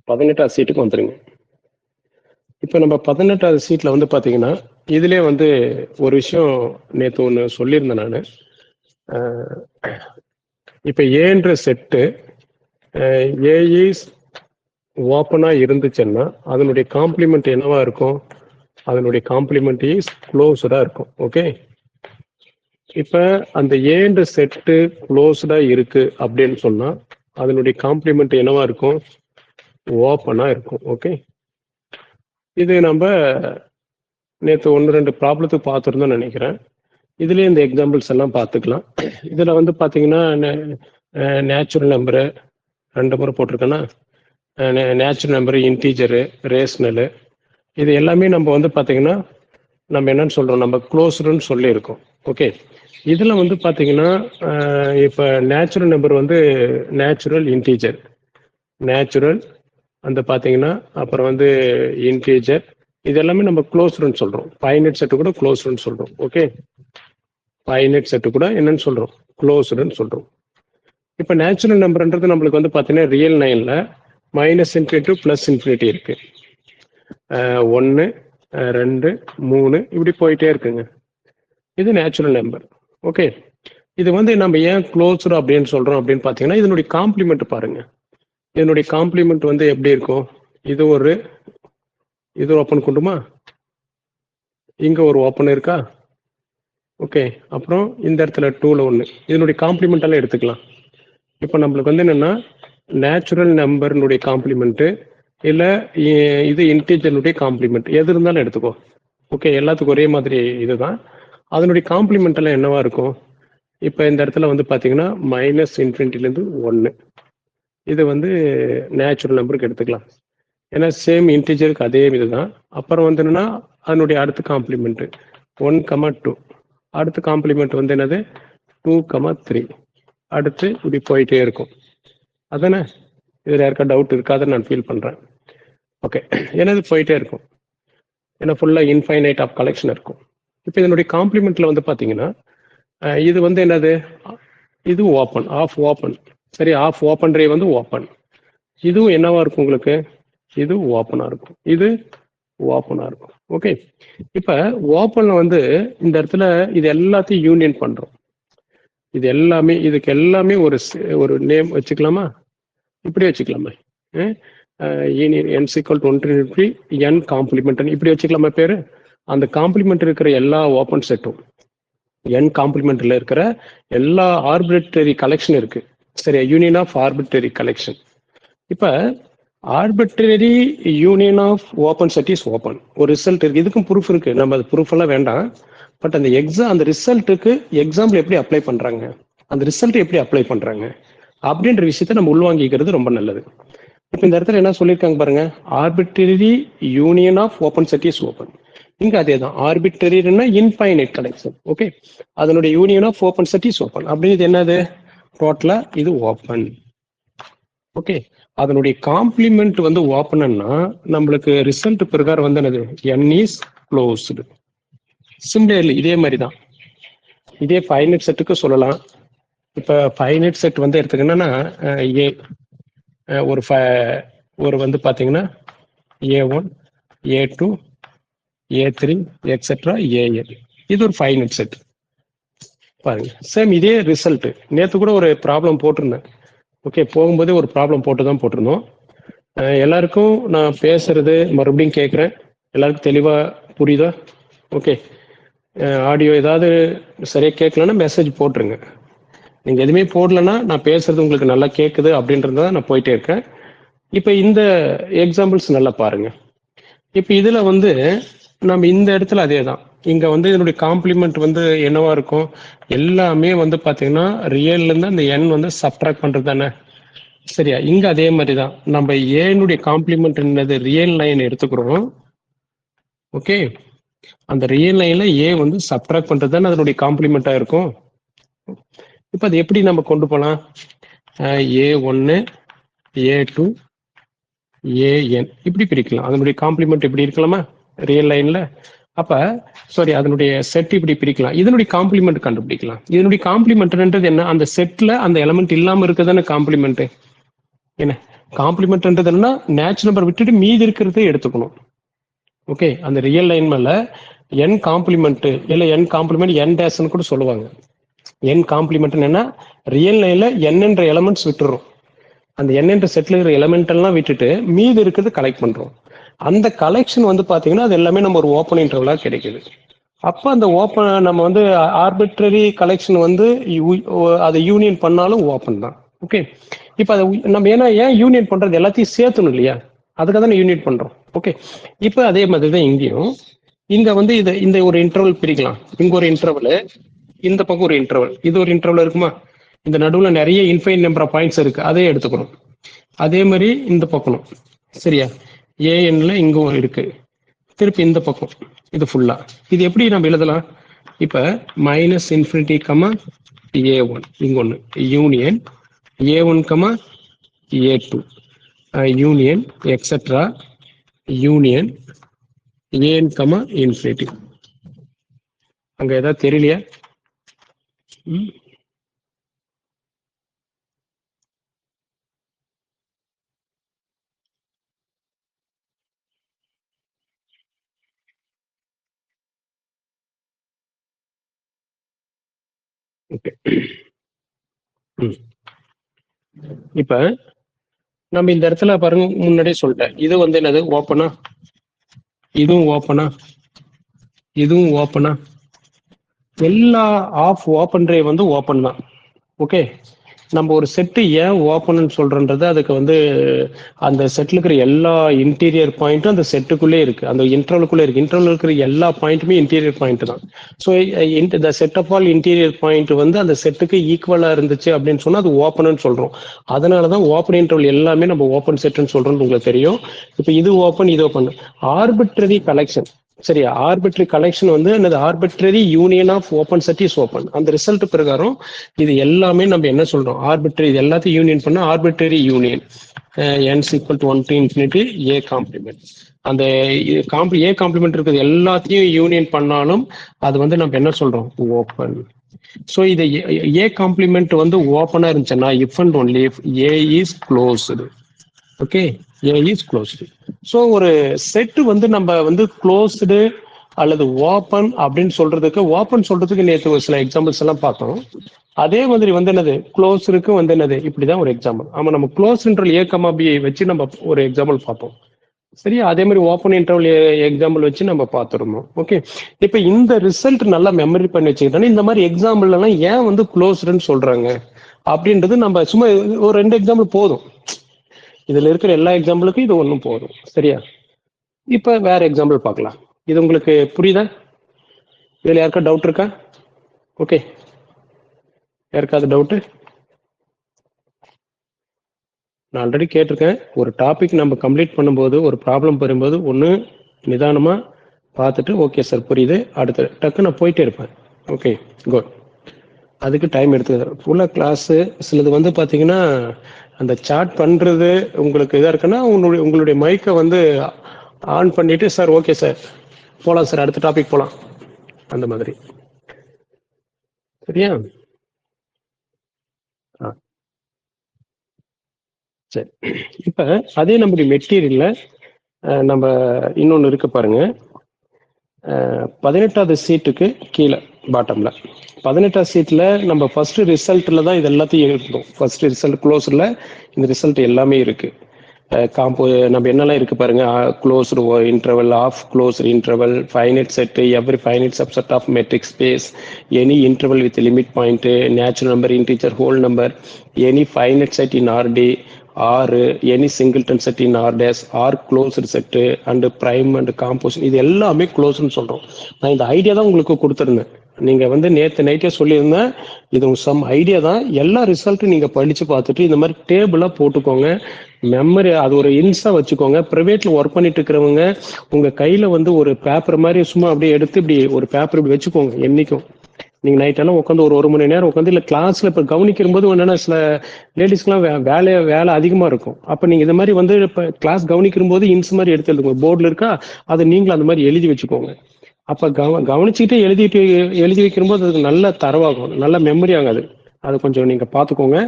18வது சீட்டுக்கு வந்துருங்க. இப்போ நம்ம 18வது சீட்ல வந்து பார்த்தீங்கன்னா, இதிலே வந்து ஒரு விஷயம் நேத்து ஒண்ணு சொல்லியிருந்தேன் நானு. இப்போ ஏன்ற செட்டு ஏ இஸ் ஓப்பனா இருந்துச்சுன்னா அதனுடைய காம்ப்ளிமெண்ட் என்னவா இருக்கும்? அதனுடைய காம்ப்ளிமெண்ட் இஸ் க்ளோஸ்டா இருக்கும். ஓகே, இப்ப அந்த ஏன்ற செட்டு க்ளோஸ்டா இருக்கு அப்படின்னு சொன்னா அதனுடைய காம்ப்ளிமெண்ட் என்னவா இருக்கும்? ஓப்பனா இருக்கும். ஓகே, இது நம்ம நேற்று 1-2 ப்ராப்ளத்துக்கு பார்த்துருந்தோம்னு நினைக்கிறேன். இதுலயே இந்த எக்ஸாம்பிள்ஸ் எல்லாம் பார்த்துக்கலாம். இதுல வந்து பாத்தீங்கன்னா நேச்சுரல் நம்பரு 2 முறை போட்டிருக்கேன்னா, நேச்சுரல் நம்பரு, இன்டீஜரு, ரேஷனலு, இது எல்லாமே நம்ம வந்து பாத்தீங்கன்னா நம்ம என்னன்னு சொல்றோம், நம்ம க்ளோஸ்டுன்னு சொல்லியிருக்கோம். ஓகே, இதுல வந்து பாத்தீங்கன்னா இப்ப நேச்சுரல் நம்பர் வந்து நேச்சுரல் இன்டீஜர், நேச்சுரல் அந்த பாத்தீங்கன்னா அப்புறம் வந்து இன்டீஜர், இது எல்லாமே நம்ம க்ளோஸ்டுன்னு சொல்றோம். ஃபைனைட் செட்டு கூட க்ளோஸ்டுன்னு சொல்றோம். ஓகே, ஃபைனைட் செட்டு கூட என்னன்னு சொல்றோம்? க்ளோஸ்டுன்னு சொல்றோம். இப்ப நேச்சுரல் நம்பர்ன்றது நம்மளுக்கு வந்து பாத்தீங்கன்னா ரியல் லைன்ல -∞ to +∞ இருக்கு. 1, 2, 3 இப்படி போயிட்டே இருக்குங்க. இது நேச்சுரல் நம்பர். ஓகே, இது வந்து நம்ம ஏன் க்ளோஸ்டு அப்படின்னு சொல்றோம் அப்படின்னு பாத்தீங்கன்னா இதனுடைய காம்ப்ளிமெண்ட் பாருங்க. இதனுடைய காம்ப்ளிமெண்ட் வந்து எப்படி இருக்கும்? இது ஓப்பன் கொண்டுமா, இங்க ஒரு ஓப்பன் இருக்கா? ஓகே, அப்புறம் இந்த இடத்துல 2ல 1, இதனுடைய காம்ப்ளிமெண்ட் எல்லாம் எடுத்துக்கலாம். இப்போ நம்மளுக்கு வந்து என்னன்னா நேச்சுரல் நம்பர்னுடைய காம்ப்ளிமெண்ட் இல்ல இது இன்டீஜர்னுடைய காம்ப்ளிமெண்ட் எது இருந்தாலும் எடுத்துக்கோ. ஓகே, எல்லாத்துக்கும் ஒரே மாதிரி இதுதான். அதனுடைய காம்ப்ளிமெண்ட் எல்லாம் என்னவா இருக்கும்? இப்போ இந்த இடத்துல வந்து பாத்தீங்கன்னா -∞லேருந்து 1, இது வந்து நேச்சுரல் நம்பருக்கு எடுத்துக்கலாம். ஏன்னா சேம் இன்டீஜருக்கு அதே இதுதான். அப்புறம் வந்து என்னன்னா அதனுடைய அடுத்த காம்ப்ளிமெண்ட் 1, 2, அடுத்த காம்ப்ளிமெண்ட் வந்து என்னது 2, 3, அடுத்து இப்படி போயிட்டே இருக்கும். அதானே? இதுல யாருக்கா டவுட் இருக்காதுன்னு நான் ஃபீல் பண்றேன். ஓகே, ஏன்னா இது போயிட்டே இருக்கும். ஏன்னா ஃபுல்லா இன்ஃபைனைட் ஆஃப் கலெக்ஷன் இருக்கும். இப்போ இதனுடைய காம்ப்ளிமெண்ட்ல வந்து பாத்தீங்கன்னா இது வந்து என்னது? இது ஓப்பன், ஆஃப் ஓப்பன். சரி, ஆஃப் ஓப்பன் ரே வந்து ஓப்பன். இதுவும் என்னவா இருக்கும் உங்களுக்கு? இது ஓப்பனா இருக்கும், இது ஓப்பனா இருக்கும். ஓகே, இப்ப ஓப்பன்ல வந்து இந்த இடத்துல இது எல்லாத்தையும் யூனியன் பண்றோம். இது எல்லாமே, இதுக்கு எல்லாமே ஒரு நேம் வச்சுக்கலாமா? இப்படி வச்சுக்கலாமா? n = 1 n காம்ப்ளிமெண்ட் இப்படி வச்சுக்கலாமா பேரு? அந்த காம்ப்ளிமெண்ட் இருக்கிற எல்லா ஓப்பன் செட்டும், n காம்ப்ளிமெண்ட்ல இருக்கிற எல்லா ஆர்பிட்ரரி கலெக்ஷன் இருக்கு. சரியா? Union of arbitrary collection. இப்ப arbitrary union of open set is open. ஒரு ரிசல்ட் இருக்கு, இதுக்கும் ப்ரூஃப் இருக்கு. நம்ம அது ப்ரூஃப் எல்லாம் வேண்டாம். பட் அந்த ரிசல்ட்டுக்கு எக்ஸாம்பிள் எப்படி அப்ளை பண்றாங்க, அந்த ரிசல்ட் எப்படி அப்ளை பண்றாங்க அப்படின்ற விஷயத்த நம்ம உள்வாங்கிக்கிறது ரொம்ப நல்லது. இப்போ இந்த இடத்துல என்ன சொல்லியிருக்காங்க பாருங்க, arbitrary union of open set is open. இங்க அதே தான், ஆர்பிட்ரரினா இன்ஃபைனைட் கலெக்ஷன். ஓகே, அதனுடைய union of open set is open. அப்படிங்கிறது என்னது? டோட்டலா இது ஓப்பன். ஓகே, அதனுடைய காம்ப்ளிமெண்ட் வந்து ஓப்பன்னா நம்மளுக்கு ரிசல்ட் பிரகாரம் வந்து என்னது? n is closed. சிமிலர்லி இதே மாதிரி தான், இதே ஃபைனைட் செட்டுக்கு சொல்லலாம். இப்போ ஃபைனைட் செட் வந்து எடுத்துக்கணும்னா ஏ ஒரு வந்து பாத்தீங்கன்னா A1, A2, A3 etcetera AN, இது ஒரு ஃபைனைட் செட். பாருங்க, சேம் இதே ரிசல்ட். நேற்று கூட ஒரு ப்ராப்ளம் போட்டிருந்தேன். ஓகே, போகும்போதே ஒரு ப்ராப்ளம் போட்டிருந்தோம். எல்லாருக்கும் நான் பேசுறது மறுபடியும் கேட்குறேன். எல்லாருக்கும் தெளிவா புரியுதா? ஓகே, ஆடியோ ஏதாவது சரியா கேட்கலன்னா மெசேஜ் போட்டுருங்க. நீங்க எதுவுமே போடலன்னா நான் பேசுறது உங்களுக்கு நல்லா கேட்குது அப்படின்றத நான் போயிட்டே இருக்கேன். இப்போ இந்த எக்ஸாம்பிள்ஸ் நல்லா பாருங்க. இப்போ இதுல வந்து நம்ம இந்த இடத்துல அதே தான், இங்க வந்து இதனுடைய காம்ப்ளிமெண்ட் வந்து என்னவா இருக்கும்? எல்லாமே வந்து பாத்தீங்கன்னா ரியல்ல இருந்து அந்த n வந்து சப்ட்ராக்ட் பண்றது தானே? சரியா? இங்க அதே மாதிரி தான், நம்ம ஏனுடைய காம்ப்ளிமெண்ட் என்னது? ரியல் லைன் எடுத்துக்கிறோம். ஓகே, அந்த ரியல் லைன்ல ஏ வந்து சப்ட்ராக்ட் பண்றது தானே அதனுடைய காம்ப்ளிமெண்டா இருக்கும். இப்போ அது எப்படி நம்ம கொண்டு போகலாம்? A1, A2, AN இப்படி பிரிக்கலாம். அதனுடைய காம்ப்ளிமெண்ட் இப்படி இருக்கலாமா ரியல் லைன்ல? அப்ப சாரி, அதனுடைய செட் இப்படி பிரிக்கலாம். இதனுடைய காம்ப்ளிமெண்ட் கண்டுபிடிக்கலாம். இதனுடைய காம்ப்ளிமெண்ட்ன்றது என்ன? அந்த செட்ல அந்த எலமெண்ட் இல்லாம இருக்குதானே காம்ப்ளிமெண்ட். என்ன காம்ப்ளிமெண்ட்ன்றது என்னன்னா நேச்சுரல் நம்பர் விட்டுட்டு மீதி இருக்கிறதே எடுத்துக்கணும். ஓகே, அந்த ரியல் லைன் மேல என் காம்ப்ளிமெண்ட் இல்ல என் காம்ப்ளிமெண்ட் என் டேஷ்னு கூட சொல்லுவாங்க. என் காம்ப்ளிமெண்ட் என்னன்னா ரியல் லைன்ல n என்ற எலமெண்ட்ஸ் விட்டுறோம். அந்த n என்ற செட்ல இருக்கிற எலமெண்ட் எல்லாம் விட்டுட்டு மீதி இருக்கிறது கலெக்ட் பண்றோம். அந்த கலெக்ஷன் வந்து பாத்தீங்கன்னா அது எல்லாமே நம்ம ஒரு ஓப்பன் இன்டர்வலா கிடைக்குது. அப்ப அந்த ஓப்பன் நம்ம வந்து ஆர்பிட்ரரி கலெக்ஷன் வந்து அதை யூனியன் பண்ணாலும் ஓப்பன் தான். ஓகே, இப்ப அதை நம்ம ஏன் யூனியன் பண்றது, எல்லாத்தையும் சேர்த்தணும் இல்லையா, அதுக்காக தான் யூனியன் பண்றோம். ஓகே, இப்ப அதே மாதிரி தான் இங்கேயும். இங்க வந்து இந்த ஒரு இன்டர்வல் பிரிக்கலாம். இங்க ஒரு இன்டர்வல், இந்த பக்கம் ஒரு இன்டர்வல், இது ஒரு இன்டர்வல் இருக்குமா, இந்த நடுவுல நிறைய இன்ஃபைன் நம்பர் ஆஃப் பாயிண்ட்ஸ் இருக்கு, அதே எடுத்துக்கணும். அதே மாதிரி இந்த பக்கம் சரியா, ஏஎன்ல இங்க ஒரு இருக்கு, திருப்பி இந்த பக்கம் இது ஃபுல்லா. இது எப்படி நம்ம எழுதலாம், இப்ப மைனஸ் இன்ஃபினிட்டி கமா A1 இங்க ஒன்று union A1 comma A2 union etcetera union ஏன் கமா இன்ஃபினிட்டி. அங்க ஏதாவது தெரியலையா? ஓகே, இப்ப நம்ம இந்த இடத்துல பாருங்க, முன்னாடியே சொல்லிட்டேன், இது வந்து என்னது ஓப்பனா, இதுவும் ஓப்பனா, இதுவும் ஓப்பனா, எல்லா ஆஃப் ஓப்பன் ரே வந்து ஓப்பன் தான். ஓகே, நம்ம ஒரு செட்டு ஏன் ஓப்பன் சொல்றோன்றது, அதுக்கு வந்து அந்த செட்ல இருக்கிற எல்லா இன்டீரியர் பாயிண்ட்டும் அந்த செட்டுக்குள்ளே இருக்கு, அந்த இன்டர்வலுக்குள்ளே இருக்கு. இன்டர்வல் இருக்கிற எல்லா பாயிண்ட்டுமே இன்டீரியர் பாயிண்ட் தான். ஸோ இந்த set of all interior point வந்து அந்த செட்டுக்கு ஈக்குவலா இருந்துச்சு அப்படின்னு சொன்னா அது ஓப்பன் சொல்றோம். அதனாலதான் ஓப்பன் இன்டர்வல் எல்லாமே நம்ம ஓப்பன் செட்னு சொல்றோம்னு உங்களுக்கு தெரியும். இப்போ இது ஓப்பன், இது ஓப்பன். ஆர்பிட்ரரி கலெக்ஷன் சரியா, ஆர்பிட்ரரி கலெக்ஷன் வந்து என்னது, arbitrary union of open set is open. அந்த ரிசல்ட் பிரகாரம் இது எல்லாமே நம்ம என்ன சொல்றோம், ஆர்பிட்ரரி, இது எல்லாத்தையும் யூனியன் பண்ண arbitrary union n equal to 1 to infinity a complement. அந்த ஏ காம்ப்ளிமெண்ட் இருக்கிறது எல்லாத்தையும் யூனியன் பண்ணாலும் அது வந்து நம்ம என்ன சொல்றோம், ஓப்பன். ஸோ இது ஏ காம்ப்ளிமெண்ட் வந்து ஓப்பனா இருந்துச்சுன்னா if and only if A is closed. Okay, A is closed. So ஒரு செட்டு வந்து நம்ம வந்து க்ளோஸ்டு அல்லது ஓப்பன் அப்படின்னு சொல்றதுக்கு, ஓப்பன் சொல்றதுக்கு நேற்று ஒரு சில எக்ஸாம்பிள்ஸ் எல்லாம் பார்த்தோம். அதே மாதிரி வந்து என்னது க்ளோஸருக்கு வந்து என்னது, இப்படிதான் ஒரு எக்ஸாம்பிள். ஆமா, நம்ம க்ளோஸ் இன்டர்வல் ஏ கமா பி வச்சு நம்ம ஒரு எக்ஸாம்பிள் பார்ப்போம். சரியா, அதே மாதிரி ஓப்பன் இன்டர்வல் எக்ஸாம்பிள் வச்சு நம்ம பார்த்துருந்தோம். ஓகே, இப்போ இந்த ரிசல்ட் நல்லா மெமரி பண்ணி வச்சுக்கிட்டோம்னா இந்த மாதிரி எக்ஸாம்பிள் எல்லாம் ஏன் வந்து க்ளோஸ்டுன்னு சொல்றாங்க அப்படின்றது நம்ம சும்மா ஒரு 2 எக்ஸாம்பிள் போதும். இதுல இருக்கிற எல்லா எக்ஸாம்பிளுக்கும் இது ஒன்றும் போதும். சரியா, இப்ப வேற எக்ஸாம்பிள் பார்க்கலாம். இது உங்களுக்கு புரியுதா? இதுல யாருக்கா டவுட் இருக்கா? ஓகே, யாருக்காவது டவுட்டு? நான் ஆல்ரெடி கேட்டிருக்கேன், ஒரு டாபிக் நம்ம கம்ப்ளீட் பண்ணும்போது, ஒரு ப்ராப்ளம் வரும்போது ஒன்று நிதானமா பார்த்துட்டு ஓகே சார் புரியுது, அடுத்து டக்கு நான் போயிட்டே இருப்பேன். ஓகே குட், அதுக்கு டைம் எடுத்துக்கிறேன். ஃபுல்லாக கிளாஸு சிலது வந்து பார்த்தீங்கன்னா அந்த சாட் பண்ணுறது உங்களுக்கு இதாக இருக்குன்னா உங்களுடைய மைக்கை வந்து ஆன் பண்ணிட்டு சார் ஓகே சார் போகலாம் சார், அடுத்த டாபிக் போகலாம், அந்த மாதிரி. சரியா? சரி, இப்போ அதே நம்முடைய மெட்டீரியல்ல நம்ம இன்னொன்று இருக்கு பாருங்க, 18வது சீட்டுக்கு கீழே பாட்டம்ல 18வது சீட்ல நம்ம ஃபர்ஸ்ட் ரிசல்ட்ல தான் இது எல்லாத்தையும் எழுதணும். ஃபர்ஸ்ட் ரிசல்ட் க்ளோஸ்ல இந்த ரிசல்ட் எல்லாமே இருக்கு. காம்போ நம்ம என்னெல்லாம் இருக்கு பாருங்க, closed interval, of closed interval, finite set, every finite subset of metric space, any interval with limit point, natural number, integer, whole number, any finite set in R D, ஆறு, any singleton set in R D's, are closed set and prime and composition, இது எல்லாமே க்ளோஸ்ன்னு சொல்றோம். நான் இந்த idea தான் உங்களுக்கு கொடுத்துருந்தேன். நீங்க வந்து நேற்று நைட்டே சொல்லியிருந்தேன், இது சம் ஐடியா தான். எல்லா ரிசல்ட்டும் நீங்க படிச்சு பார்த்துட்டு இந்த மாதிரி டேபிளா போட்டுக்கோங்க, மெமரி அது ஒரு இன்ஸா வச்சுக்கோங்க. பிரைவேட்ல ஒர்க் பண்ணிட்டு இருக்கிறவங்க உங்க கையில வந்து ஒரு பேப்பர் மாதிரி சும்மா அப்படியே எடுத்து இப்படி ஒரு பேப்பர் இப்படி வச்சுக்கோங்க. என்னைக்கும் நீங்க நைட் எல்லாம் உட்காந்து ஒரு மணி நேரம் உட்காந்து இல்லை கிளாஸ்ல இப்ப கவனிக்கும் போது என்னன்னா சில லேடிஸ்க்குலாம் வேலை அதிகமா இருக்கும். அப்ப நீங்க இந்த மாதிரி வந்து இப்ப கிளாஸ் கவனிக்கும் போது இன்ஸ் மாதிரி எடுத்து எழுதுங்க. போர்டுல இருக்கா, அதை நீங்களும் அந்த மாதிரி எழுதி வச்சுக்கோங்க. அப்ப கவனிச்சுக்கிட்டே எழுதி வைக்கும்போது அதுக்கு நல்ல தரவாகும், நல்ல மெமரி ஆகாது. அது கொஞ்சம் நீங்க பார்த்துக்கோங்க.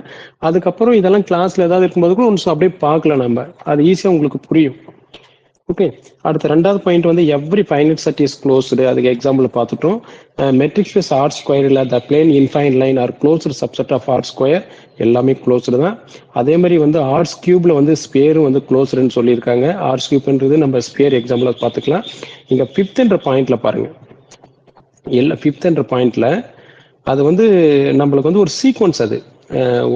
அதுக்கப்புறம் இதெல்லாம் கிளாஸ்ல ஏதாவது இருக்கும்போது கூட ஒன்ஸ் அப்படியே பார்க்கலாம் நம்ம. அது ஈஸியா உங்களுக்கு புரியும். ஓகே. அடுத்த ரெண்டாவது பாயிண்ட் வந்து every finite set is closed. அதுக்கு எக்ஸாம்பிள் பார்த்துட்டோம். மெட்ரிக் ஸ்பேஸ் ஆர் ஸ்கொயர்ல the plane infinite line are closed subset of R square எல்லாமே க்ளோஸ்டு தான். அதே மாதிரி வந்து ஆர்ஸ் கியூப்ல வந்து ஸ்பேரும் வந்து க்ளோஸ்டுன்னு சொல்லியிருக்காங்க. ஆர்ஸ் கியூப்ன்றது நம்ம ஸ்பேர் எக்ஸாம்பிள் பார்த்துக்கலாம். இங்க ஃபிஃப்த்ன்ற பாயிண்ட்ல பாருங்க. ஃபிஃப்த்ன்ற பாயிண்ட்ல அது வந்து நம்மளுக்கு வந்து ஒரு சீக்வன்ஸ். அது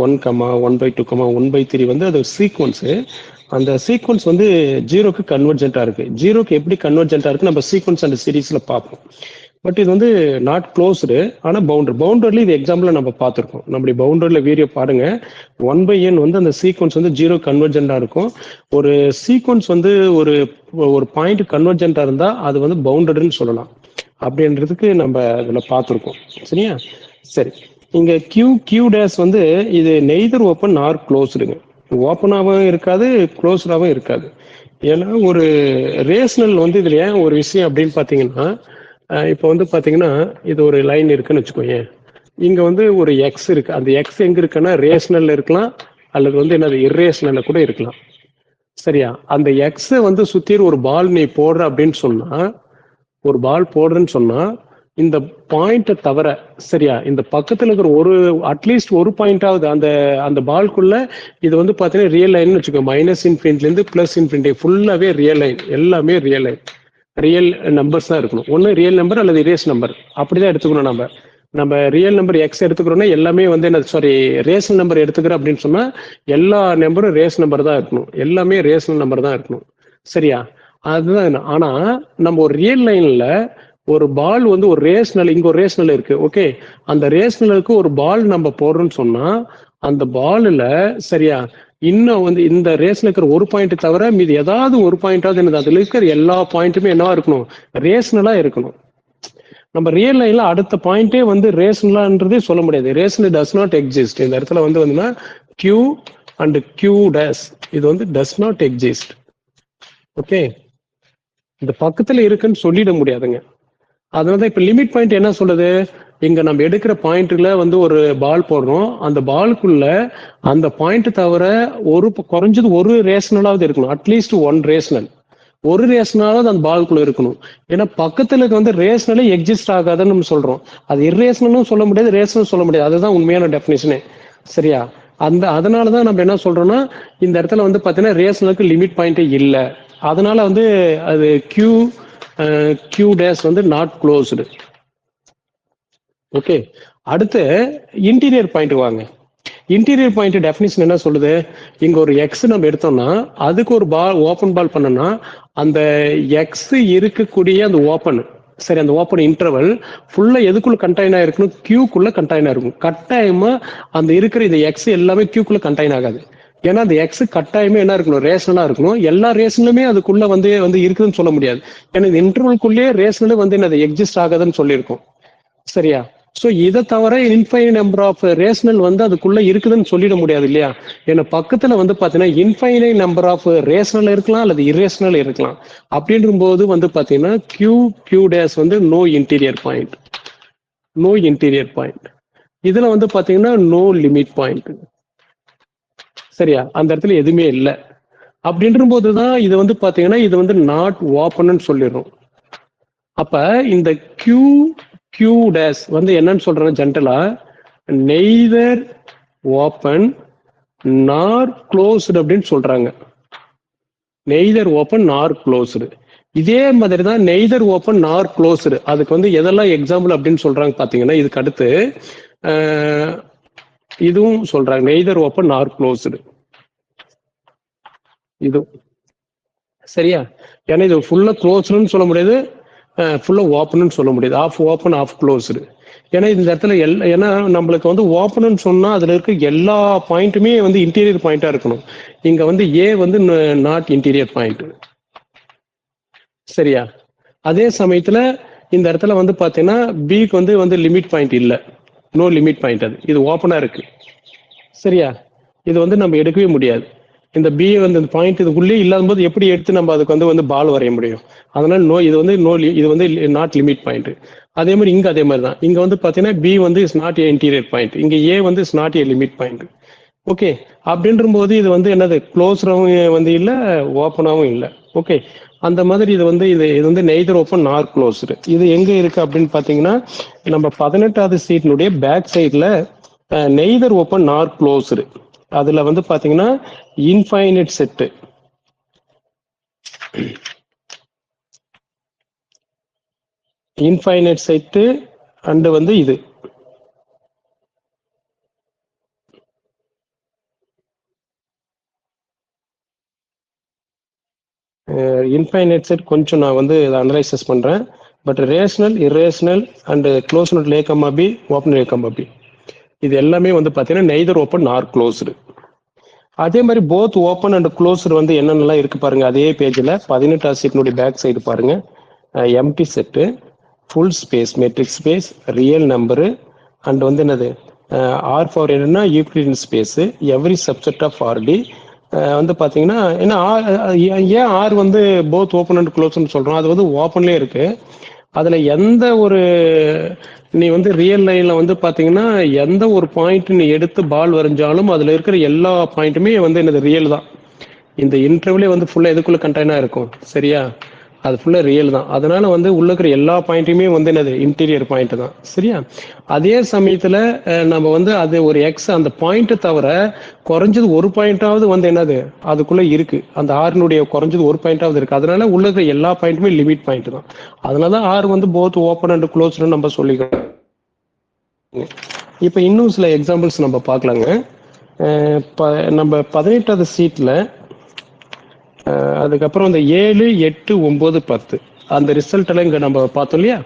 1,1/2, 1/3 வந்து அது சீக்வன்ஸ். அந்த சீக்வன்ஸ் வந்து ஜீரோக்கு கன்வர்ஜென்டா இருக்கு. ஜீரோக்கு எப்படி கன்வர்ஜென்டா இருக்கு நம்ம சீக்வன்ஸ் அண்ட் சீரீஸ்ல பார்ப்போம். பட் இது வந்து நாட் க்ளோஸ்டு, ஆனா பவுண்டரில இது எக்ஸாம்பிள் நம்ம பார்த்துருக்கோம். நம்மளுடைய பவுண்டரில வீடியோ பாருங்க. 1/n வந்து அந்த சீக்வன்ஸ் வந்து ஜீரோ கன்வர்ஜென்டா இருக்கும். ஒரு சீக்வன்ஸ் வந்து ஒரு பாயிண்ட் கன்வர்ஜென்டா இருந்தா அது வந்து பவுண்டர்னு சொல்லலாம். அப்படின்றதுக்கு நம்ம இதுல பார்த்துருக்கோம். சரியா? சரி. இங்க கியூ டேஸ் வந்து இது நெய்தர் ஓப்பன் ஆர் க்ளோஸ்டுங்க. ஓப்பனாகவும் இருக்காது, க்ளோஸ்டாகவும் இருக்காது. ஏன்னா ஒரு ரேஷனல் வந்து இதுல ஏன் ஒரு விஷயம் அப்படின்னு பாத்தீங்கன்னா, இப்போ வந்து பாத்தீங்கன்னா இது ஒரு லைன் இருக்குன்னு வச்சுக்கோங்க. இங்க வந்து ஒரு எக்ஸ் இருக்கு. அந்த எக்ஸ் எங்க இருக்குன்னா ரேஷனல்ல இருக்கலாம், அல்லது வந்து என்னது இர்ரேஷனல்ல கூட இருக்கலாம். சரியா? அந்த எக்ஸ் வந்து சுத்தி ஒரு பால் நீ போடுற அப்படின்னு சொன்னா, ஒரு பால் போடுறேன்னு சொன்னா இந்த பாயிண்ட தவிர, சரியா, இந்த பக்கத்துல இருக்கிற ஒரு அட்லீஸ்ட் ஒரு பாயிண்டாவது அந்த அந்த பால்குள்ள இது வந்து பாத்தீங்கன்னா ரியல் லைன் வச்சுக்கோ. மைனஸ் இன்ஃபினிட்ல இருந்து பிளஸ் இன்ஃபினிட்டி ஃபுல்லாவே ரியல் லைன், எல்லாமே ரியல் லைன், ரியல் நம்பர்ஸ் தான் இருக்கணும். ஒன்னு ரியல் நம்பர் அல்லது இரேஸ் நம்பர், அப்படிதான் எடுத்துக்கணும். நம்ம ரியல் நம்பர் எக்ஸ் எடுத்துக்கிறோம்னா எல்லாமே வந்து என்ன, சாரி, ரேஷனல் நம்பர் எடுத்துக்கிறோம் அப்படின்னு சொன்னா எல்லா நம்பரும் ரேஸ் நம்பர் தான் இருக்கணும், எல்லாமே ரேஷனல் நம்பர் தான் இருக்கணும். சரியா? அதுதான். ஆனா நம்ம ஒரு ரியல் லைன்ல ஒரு பால் வந்து ஒரு ரேஷனல், இங்க ஒரு ரேஷனல் இருக்கு. ஓகே, அந்த ரேஷனலுக்கு ஒரு பால் நம்ம போடுறோம்னு சொன்னா அந்த பால்ல, சரியா, இன்னும் வந்து இந்த ரேஸ்ல இருக்கிற ஒரு பாயிண்ட் தவிர மீது ஏதாவது ஒரு பாயிண்டாவது என்னது, அதுல இருக்கிற எல்லா பாயிண்ட்டுமே என்னவா இருக்கணும், ரேஷனலா இருக்கணும். நம்ம ரியல் லைன்ல அடுத்த பாயிண்டே வந்து ரேஷனலான்றதே சொல்ல முடியாது. Rational does not exist. இந்த இடத்துல வந்து கியூ அண்ட் கியூ டேஸ் இது வந்து டஸ் நாட் எக்ஸிஸ்ட். ஓகே, இந்த பக்கத்துல இருக்குன்னு சொல்லிட முடியாதுங்க. அதனாலதான் இப்ப லிமிட் பாயிண்ட் என்ன சொல்லுது, இங்க நம்ம எடுக்கிற பாயிண்ட்ல வந்து ஒரு பால் போடுறோம், அந்த பாலுக்குள்ள அந்த பாயிண்ட் தவிர ஒரு குறைஞ்சது ஒரு ரேஷனலாவது இருக்கணும். அட்லீஸ்ட் ஒன் ரேஷனல், ஒரு ரேஷனலாவது அந்த பாலுக்குள்ள இருக்கணும். ஏன்னா பக்கத்துல வந்து ரேஷனலே எக்ஸிஸ்ட் ஆகாதுன்னு நம்ம சொல்றோம். அது இர்ரேஷனலும் சொல்ல முடியாது, ரேஷனல் சொல்ல முடியாது. அதுதான் உண்மையான டெஃபினிஷனே. சரியா? அதனாலதான் நம்ம என்ன சொல்றோம்னா இந்த இடத்துல வந்து பாத்தீங்கன்னா ரேஷனலுக்கு லிமிட் பாயிண்டே இல்லை. அதனால வந்து அது கியூ டேஸ் வந்து நாட் க்ளோஸ்டு. ஓகே, அடுத்து இன்டீரியர் பாயிண்ட் வாங்க. இன்டீரியர் பாயிண்ட் டெஃபினிஷன் என்ன சொல்லுது, இங்க ஒரு எக்ஸ் நம்ம எடுத்தோம்னா அதுக்கு ஒரு பால் ஓப்பன் பால் பண்ணோம்னா அந்த எக்ஸ் இருக்கக்கூடிய அந்த ஓப்பன், சரி, அந்த ஓப்பன் இன்டர்வல் ஃபுல்லா எதுக்குள்ள கண்டெய்ன் ஆயிருக்கணும், கியூக்குள்ள கண்டெய்ன் ஆயிருக்கும். கட்டாயமா அந்த இருக்கிற இந்த எக்ஸ் எல்லாமே கியூக்குள்ள கண்டெய்ன் ஆகாது. ஏன்னா அந்த எக்ஸ் கட்டாயமே என்ன இருக்கணும், ரேஷனலா இருக்கணும். எல்லா ரேஷனலுமே அதுக்குள்ள வந்து இருக்குதுன்னு சொல்ல முடியாது. ஏன்னா இந்த இன்டர்வல்குள்ளேயே ரேஷனல் வந்து என்னது எக்ஸிஸ்ட் ஆகாதுன்னு சொல்லியிருக்கோம். சரியா? சோ இதை தவிர இன்ஃபைனைட் நம்பர் ஆஃப் ரேஷனல் வந்து அதுக்குள்ள இருக்குதுன்னு சொல்லிட முடியாது இல்லையா? ஏன்னா பக்கத்துல வந்து பாத்தீங்கன்னா இன்ஃபைனைட் நம்பர் ஆஃப் ரேஷனல் இருக்கலாம் அல்லது இரேஷனல் இருக்கலாம். அப்படின்ற போது வந்து பாத்தீங்கன்னா கியூ டேஸ் வந்து no interior point. No interior point. இதுல வந்து பாத்தீங்கன்னா நோ லிமிட் பாயிண்ட். சரியா? அந்த இடத்துல எதுவுமே இல்லை. அப்படின்ற போதுதான் இது வந்து பாத்தீங்கன்னா இது வந்து நாட் ஓப்பன் சொல்லிடுறோம். அப்ப இந்த கியூ டேஸ் வந்து என்னன்னு சொல்றாங்க, ஜென்ரலா நெய்தர் ஓப்பன் நார் க்ளோஸ்டு அப்படின்னு சொல்றாங்க. Neither open nor closed. இதே மாதிரி தான் நெய்தர் ஓப்பன் நார் க்ளோஸ்டு. அதுக்கு வந்து எதெல்லாம் எக்ஸாம்பிள் அப்படின்னு சொல்றாங்க பாத்தீங்கன்னா இதுக்கு அடுத்து இதுவும் சொல்றாங்க, நெய்தர் ஓப்பன் நார் க்ளோஸ்டு. இது சரியா? ஏன்னா இது ஃபுல்லா க்ளோஸ்டுன்னு சொல்ல முடியாது, ஃபுல்லா ஓப்பன் சொல்ல முடியாது. Half open half closed. ஏன்னா இந்த இடத்துல ஏன்னா நம்மளுக்கு வந்து ஓப்பன் சொன்னா அதுல இருக்க எல்லா பாயிண்ட்டுமே வந்து இன்டீரியர் பாயிண்டா இருக்கணும். இங்க வந்து ஏ வந்து நாட் இன்டீரியர் பாயிண்ட். சரியா? அதே சமயத்துல இந்த இடத்துல வந்து பாத்தீங்கன்னா பிக்கு வந்து லிமிட் பாயிண்ட் இல்ல, நோ லிமிட் பாயிண்ட். அது இது ஓப்பனா இருக்கு. சரியா? இது வந்து நம்ம எடுக்கவே முடியாது. இந்த பி வந்து இந்த பாயிண்ட் இதுக்குள்ளே இல்லாத போது எப்படி எடுத்து நம்ம அதுக்கு வந்து பால் வரைய முடியும்? அதனால நோ, இது வந்து நோ, இது வந்து நாட் லிமிட் பாயிண்ட். அதே மாதிரி இங்க அதே மாதிரி தான். இங்க வந்து பாத்தீங்கன்னா பி வந்து is not a interior point, இங்க ஏ வந்து is not a limit point. Okay, அப்படின்ற போது இது வந்து என்னது, க்ளோஸ்டாவும் வந்து இல்ல, ஓப்பனாவும் இல்லை. ஓகே, அந்த மாதிரி இது வந்து நெய்தர் ஓப்பன் நார் க்ளோஸ்டு. இது எங்க இருக்கு அப்படின்னு பாத்தீங்கன்னா நம்ம 18வது சீட்னுடைய பேக் சைட்ல நெய்தர் ஓப்பன் நார் க்ளோஸ்டு. அதுல வந்து பாத்தீங்கன்னா infinite set, infinite set and வந்து இது இன்ஃபைனைட் செட் கொஞ்சம் நான் வந்து அனலைசஸ் பண்றேன். But rational, irrational and close நோட் லே கம்மா பி, ஓப்பன் லே கம்மா பி, இது எல்லாமே வந்து பாத்தீங்கன்னா நெய்தர் ஓப்பன் நார் க்ளோஸ்டு. அதே மாதிரி போத் ஓப்பன் அண்ட் க்ளோஸ்டு வந்து என்னென்னலாம் இருக்கு பாருங்க. அதே பேஜ்ல 18வது சீட்னுடைய பேக் சைடு பாருங்க. Empty set, full space, metric space, real number and வந்து என்னது ஆர் ஃபார் என்னன்னா Euclidean space, every subset of R D வந்து பாத்தீங்கன்னா ஏன்னா ஏன் ஆர் வந்து போத் ஓப்பன் அண்ட் க்ளோஸ்னு சொல்றோம், அது வந்து ஓப்பன்லேயே இருக்கு. அதுல எந்த ஒரு நீ வந்து ரியல் லைன்ல வந்து பாத்தீங்கன்னா எந்த ஒரு பாயிண்ட் நீ எடுத்து பால் வரைஞ்சாலும் அதுல இருக்கிற எல்லா பாயிண்ட்டுமே வந்து என்னது ரியல் தான். இந்த இன்டர்வியூலே வந்து ஃபுல்லா எதுக்குள்ள கண்டெய்னா இருக்கும், சரியா? அது ஃபுல்லா ரியல் தான். அதனால வந்து உள்ள இருக்கிற எல்லா பாயிண்ட்டுமே வந்து என்னது இன்டீரியர் பாயிண்ட் தான், சரியா? அதே சமயத்துல நம்ம வந்து அது ஒரு எக்ஸ் அந்த பாயிண்ட் தவிர குறைஞ்சது ஒரு பாயிண்டாவது வந்து என்னது அதுக்குள்ள இருக்கு. அந்த ஆறுனுடைய குறைஞ்சது ஒரு பாயிண்டாவது இருக்கு. அதனால உள்ள இருக்கிற எல்லா பாயிண்ட்டுமே லிமிட் பாயிண்ட் தான். அதனாலதான் ஆறு வந்து போத் ஓப்பன் அண்ட் க்ளோஸ்னு நம்ம சொல்லிக்கிறோம். இப்ப இன்னும் சில எக்ஸாம்பிள்ஸ் நம்ம பார்க்கலாங்க. நம்ம 18வது சீட்ல அதுக்கப்புறம் இந்த 7, 8, 9, 10 அந்த ரிசல்ட் எல்லாம் இங்க நம்ம பார்த்தோம் இல்லையா?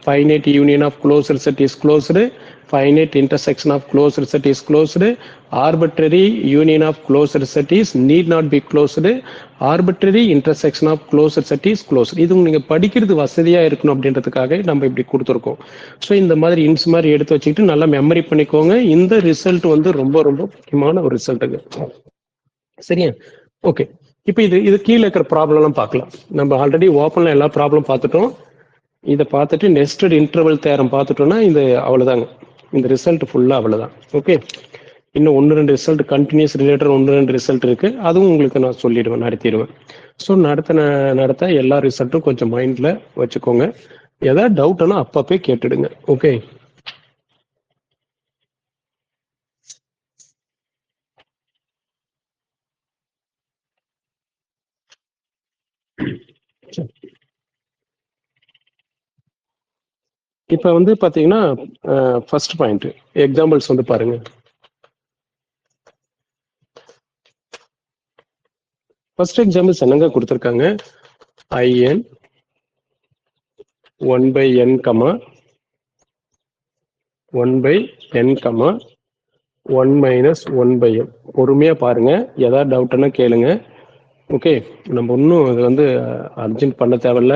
Finite union of closed set is closed, finite intersection of closed set is closed, arbitrary union of closed set is need not be closed, arbitrary intersection of closed set is closed. இது நீங்க படிக்கிறது வசதியா இருக்கணும் அப்படின்றதுக்காக நம்ம இப்படி கொடுத்துருக்கோம். So இந்த மாதிரி இன்ஸ் மாதிரி எடுத்து வச்சுக்கிட்டு நல்லா மெமரி பண்ணிக்கோங்க. இந்த ரிசல்ட் வந்து ரொம்ப ரொம்ப முக்கியமான ஒரு ரிசல்ட்டுங்க, சரியா? ஓகே, இப்போ இது கீழே இருக்கிற ப்ராப்ளம் எல்லாம் பார்க்கலாம். நம்ம ஆல்ரெடி ஓப்பன்ல எல்லா ப்ராப்ளம் பார்த்துட்டோம். இதை பார்த்துட்டு நெஸ்டட் இன்டர்வல் தேரம் பார்த்துட்டோம்னா இந்த அவ்வளவுதாங்க. இந்த ரிசல்ட் ஃபுல்லா அவ்வளவுதான். ஓகே, இன்னும் 1-2 ரிசல்ட் கண்டினியூஸ் ரிலேட்டட் 1-2 ரிசல்ட் இருக்கு. அதுவும் உங்களுக்கு நான் சொல்லிடுவேன், நடத்திடுவேன். ஸோ நடத்த எல்லா ரிசல்ட்டும் கொஞ்சம் மைண்ட்ல வச்சுக்கோங்க. ஏதாவது டவுட்னா அப்பப்பே கேட்டுடுங்க. ஓகே, இப்ப வந்து பாத்தீங்கன்னா ஃபர்ஸ்ட் பாயிண்ட் எக்ஸாம்பிள்ஸ் வந்து பாருங்க. ஃபர்ஸ்ட் எக்ஸாம்பிள்ஸ் என்னங்க கொடுத்துருக்காங்க? IN 1/n, 1/n, 1 - 1/n. பொறுமையா பாருங்க, ஏதாவது டவுட்னா கேளுங்க. ஓகே, நம்ம ஒன்றும் இது வந்து அர்ஜென்ட் பண்ண தேவையில்ல,